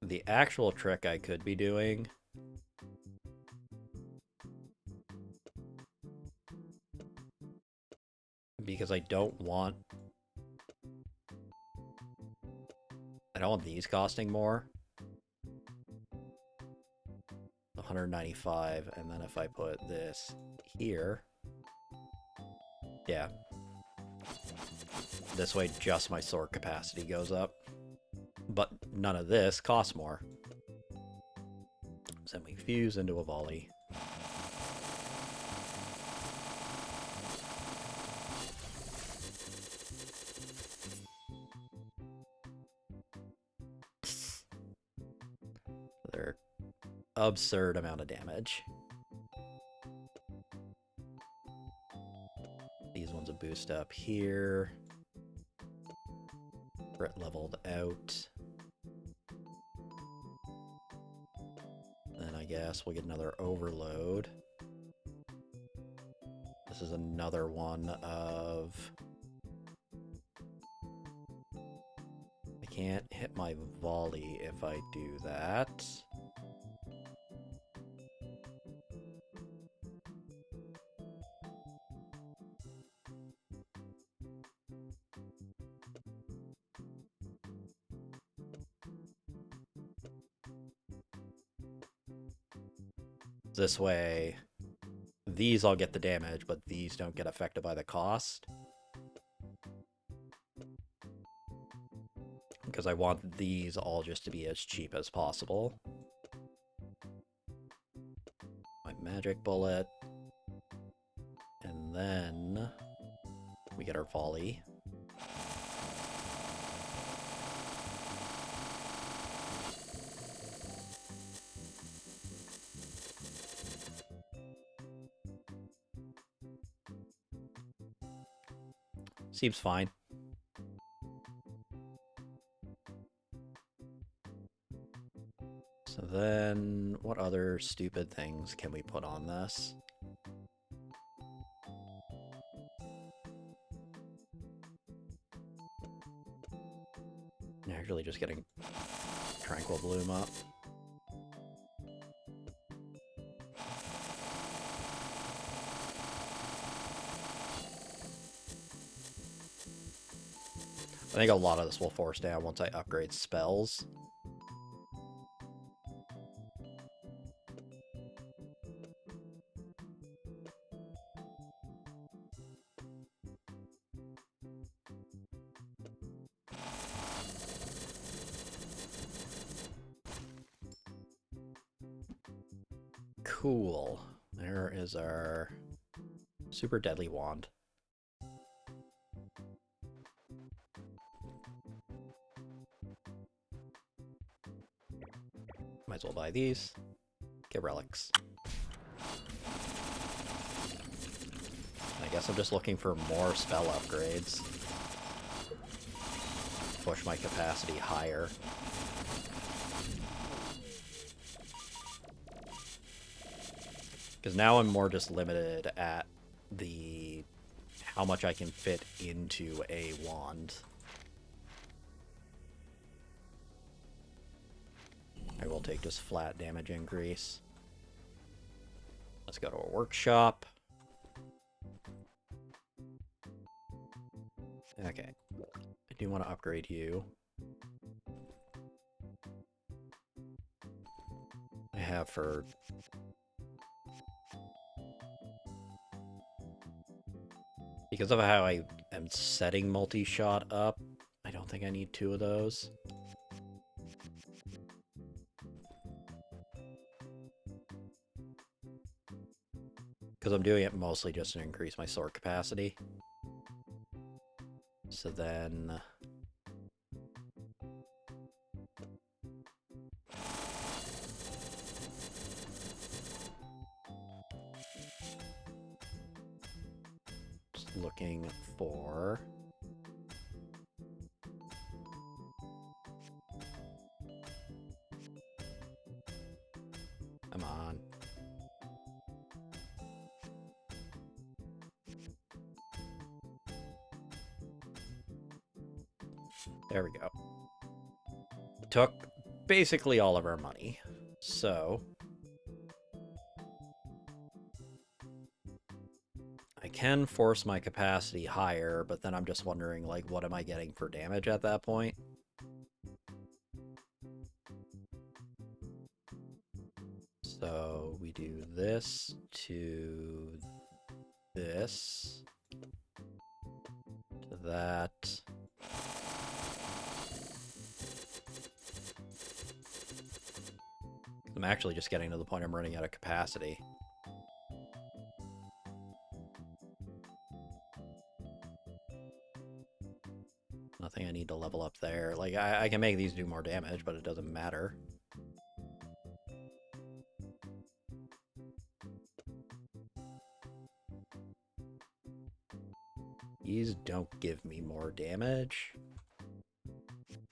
The actual trick I could be doing because I don't want these costing more. 195, and then if I put this here, yeah. This way just my sword capacity goes up. But none of this costs more. So then we fuse into a volley. They're absurd amount of damage. These ones a boost up here. Crit leveled out. Then I guess we'll get another overload. This is another one of... I can't hit my volley if I do that. This way, these all get the damage, but these don't get affected by the cost. Because I want these all just to be as cheap as possible. My magic bullet. And then we get our volley. Seems fine. So then, what other stupid things can we put on this? Actually just getting Tranquil Bloom up. I think a lot of this will force down once I upgrade spells. Cool. There is our super deadly wand. Might as well buy these. Get relics. I guess I'm just looking for more spell upgrades. Push my capacity higher. Because now I'm more just limited at the how much I can fit into a wand. I will take just flat damage increase. Let's go to a workshop. Okay. I do want to upgrade you. I have for... Because of how I am setting multi-shot up, I don't think I need 2 of those. Because I'm doing it mostly just to increase my sword capacity. So then... Just looking for... Come on. There we go. Took basically all of our money. So... I can force my capacity higher, but then I'm just wondering, like, what am I getting for damage at that point? So we do this to this to that. I'm actually just getting to the point I'm running out of capacity. Nothing I need to level up there. Like, I can make these do more damage, but it doesn't matter. These don't give me more damage.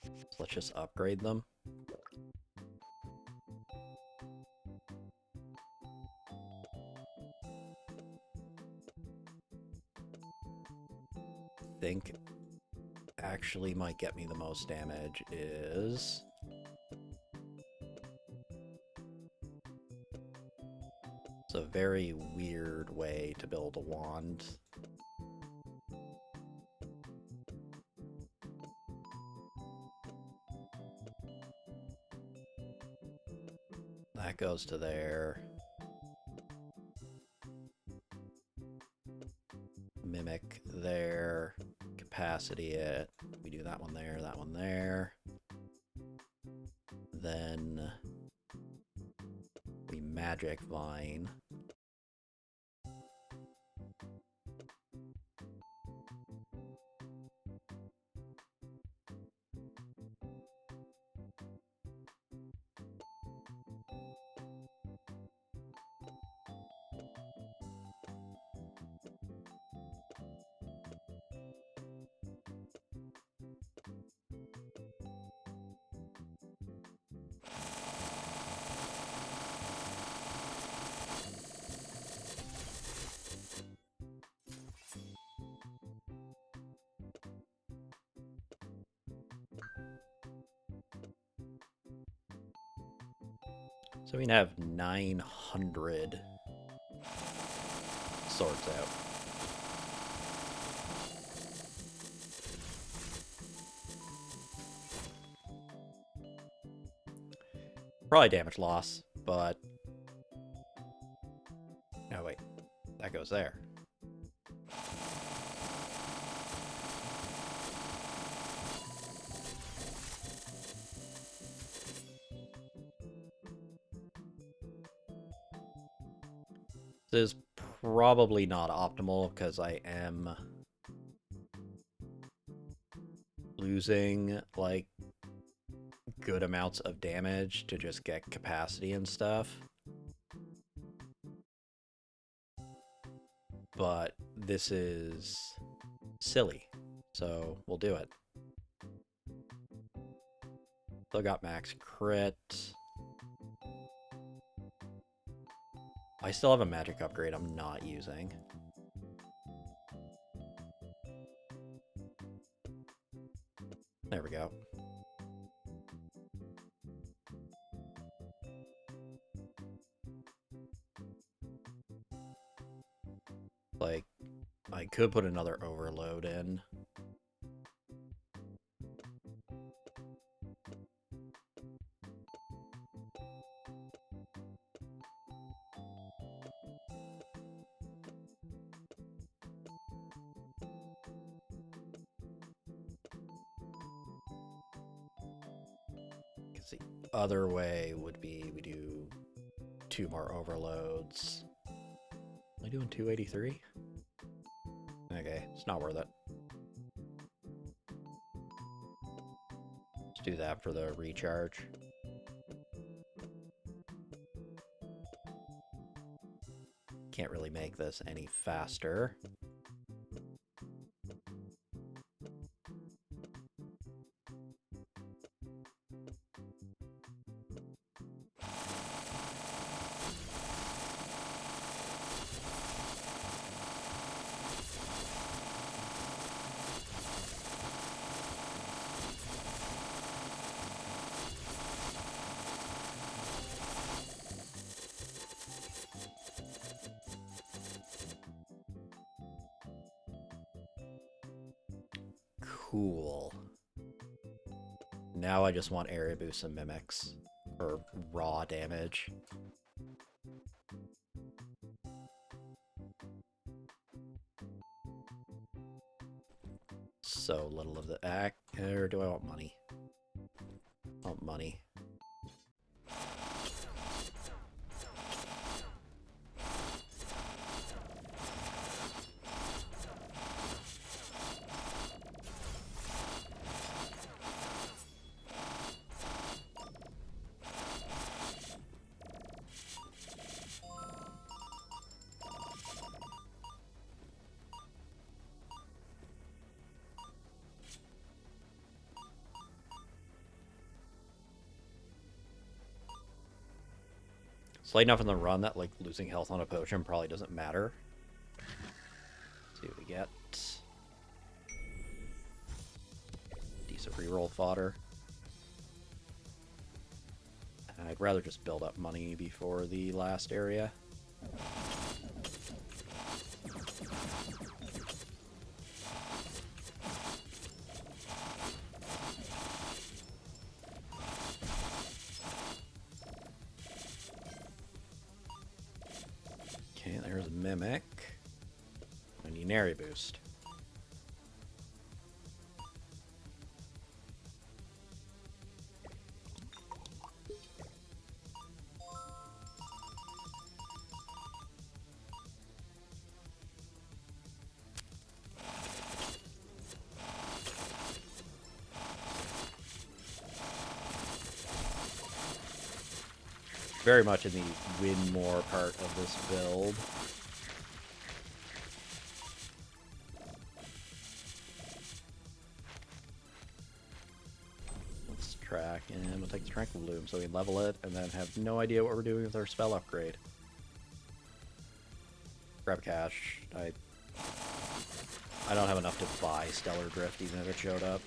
So let's just upgrade them. I think actually might get me the most damage is... It's a very weird way to build a wand. That goes to there. Mimic there. Capacity it. We do that one there, that one there. Then we magic vine. So we have 900 swords out. Probably damage loss, but... No, wait. That goes there. This is probably not optimal because I am losing, like, good amounts of damage to just get capacity and stuff. But this is silly, so we'll do it. Still got max crit. I still have a magic upgrade I'm not using. There we go. Like, I could put another overload in. The other way would be we do 2 more overloads. Am I doing 283? Okay, it's not worth it. Let's do that for the recharge. Can't really make this any faster. Cool. Now I just want area boosts and mimics for raw damage. So little of the act, or do I want money? I want money. Slight enough in the run that, like, losing health on a potion probably doesn't matter. Let's see what we get. Decent reroll fodder. I'd rather just build up money before the last area. Okay, there's a mimic. I need an area boost. Very much in the win more part of this build. Let's track, and we'll take the Tranquil Bloom so we level it, and then have no idea what we're doing with our spell upgrade. Grab cash. I don't have enough to buy Stellar Drift even if it showed up.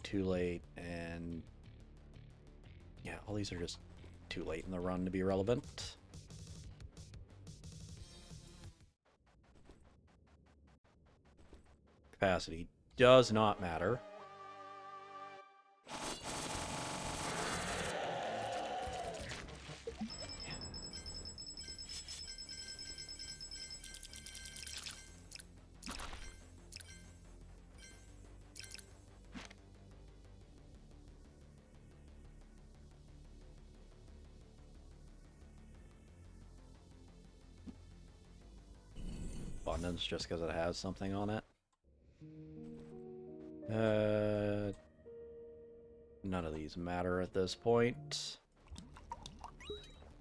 too late, and yeah, all these are just too late in the run to be relevant. Capacity does not matter. Abundance just because it has something on it. None of these matter at this point.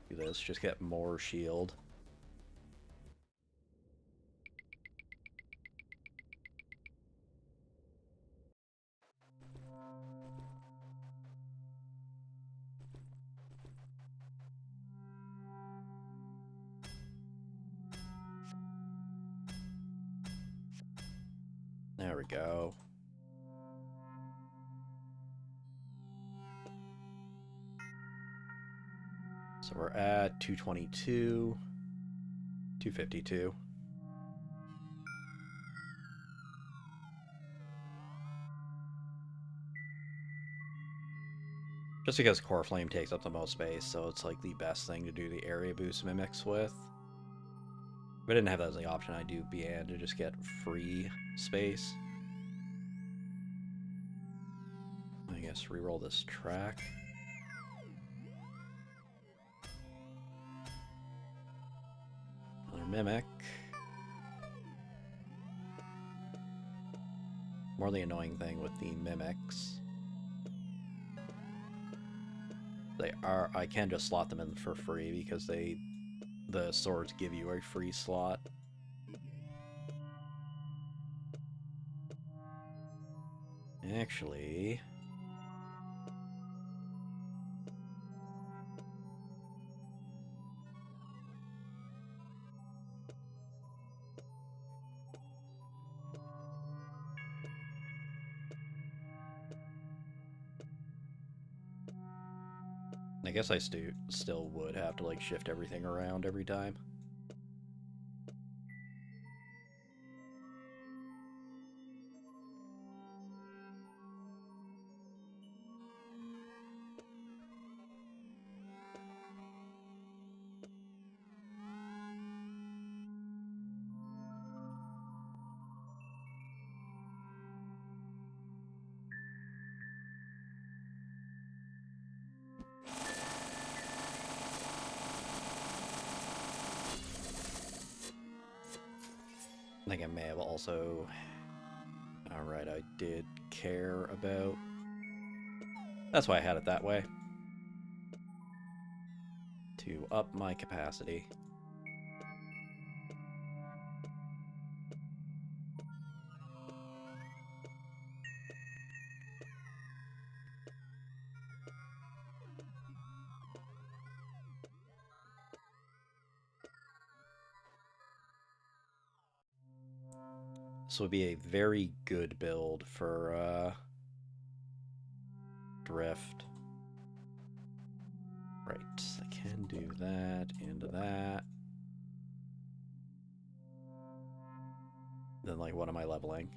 Do this, just get more shield. There we go. So we're at 222, 252. Just because Core Flame takes up the most space, so it's like the best thing to do the area boost mimics with. If I didn't have that as the option, I'd do Bi'an to just get free space. I guess reroll this track. Another Mimic. More the annoying thing with the Mimics. I can just slot them in for free because the swords give you a free slot. Actually, I guess I still would have to like shift everything around every time. I think I may have also... Alright, I did care about... That's why I had it that way. To up my capacity. This would be a very good build for Drift. Right, I can do that and that. Then, like, what am I leveling?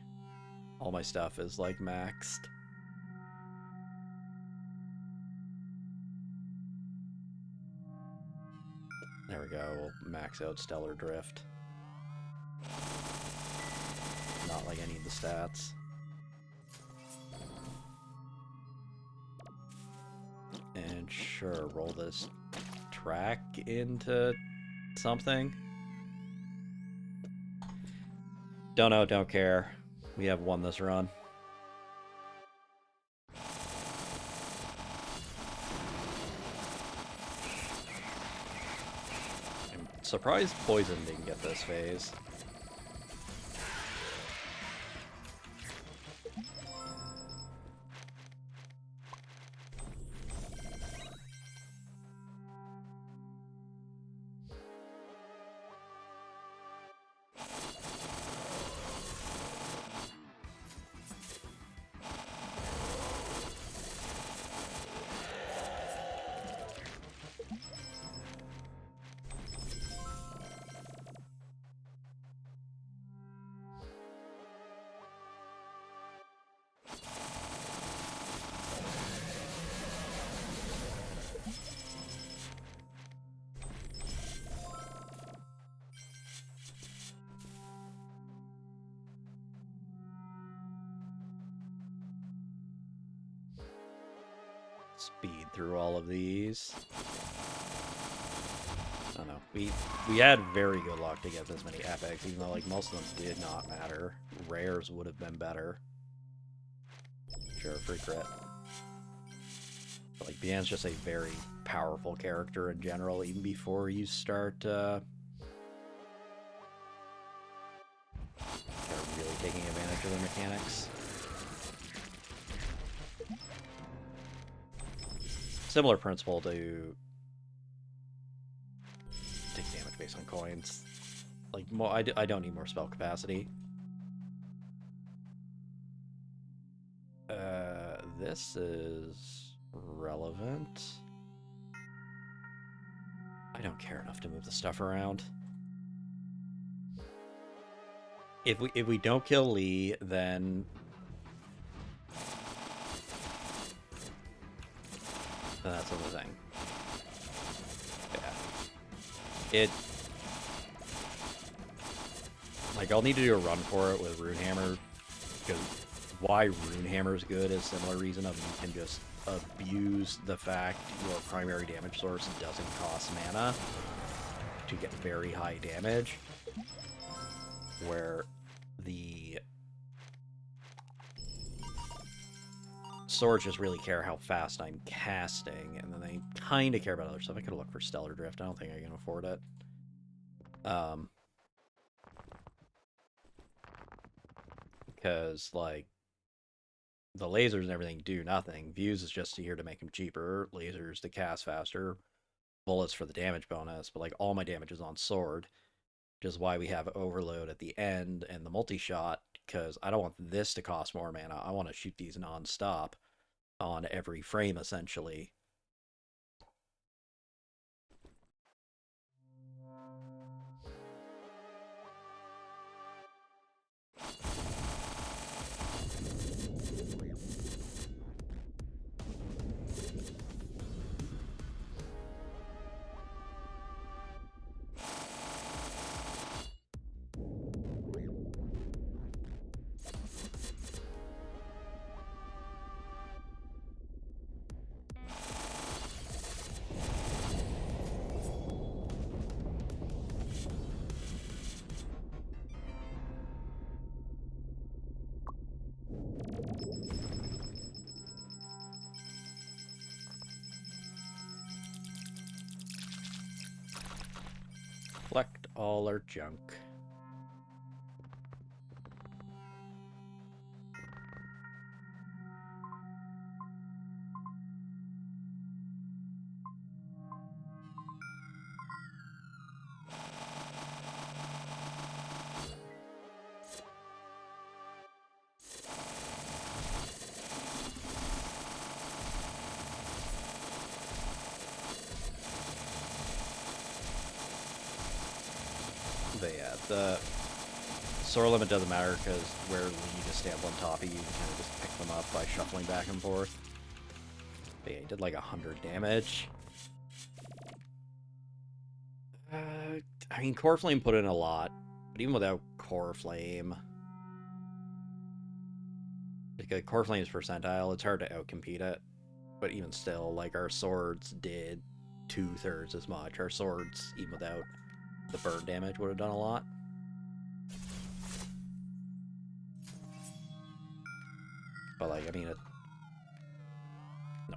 All my stuff is, like, maxed. There we go, we'll max out Stellar Drift. Not like I need the stats. And sure, roll this track into something. Don't know, don't care. We have won this run. I'm surprised Poison didn't get this phase. speed through all of these. I don't know. We had very good luck to get this many epics, even though like most of them did not matter. Rares would have been better. Sure, free crit. But, like, Bi'an's just a very powerful character in general, even before you start really taking advantage of the mechanics. Similar principle to take damage based on coins. Like, more, I don't need more spell capacity. This is relevant. I don't care enough to move the stuff around. If we don't kill Lee, then that's the thing. Yeah. Like, I'll need to do a run for it with Runehammer, because why Runehammer is good is similar reason of you can just abuse the fact your primary damage source doesn't cost mana to get very high damage, where the swords just really care how fast I'm casting, and then they kind of care about other stuff. I could look for Stellar Drift. I don't think I can afford it. Because, like, the lasers and everything do nothing. Views is just here to make them cheaper. Lasers to cast faster. Bullets for the damage bonus. But, like, all my damage is on sword. Which is why we have overload at the end and the multi-shot. Because I don't want this to cost more mana. I want to shoot these non-stop on every frame, essentially. Collect all our junk. But yeah, the sword limit doesn't matter because where Lee just stands on top of you, you can kind of just pick them up by shuffling back and forth. But yeah, he did like 100 damage. I mean, Core Flame put in a lot, but even without Core Flame, like a Core Flame's percentile, it's hard to outcompete it. But even still, like, our swords did 2/3 as much. Our swords, even without the burn damage, would have done a lot. But, like, I mean, no.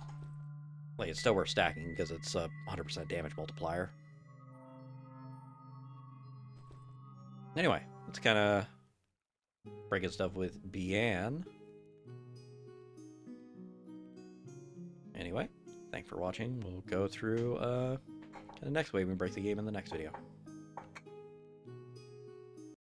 Like, it's still worth stacking because it's a 100% damage multiplier. Anyway, let's kind of breaking stuff with Bi'an. Anyway, thanks for watching. We'll go through the next wave and break the game in the next video.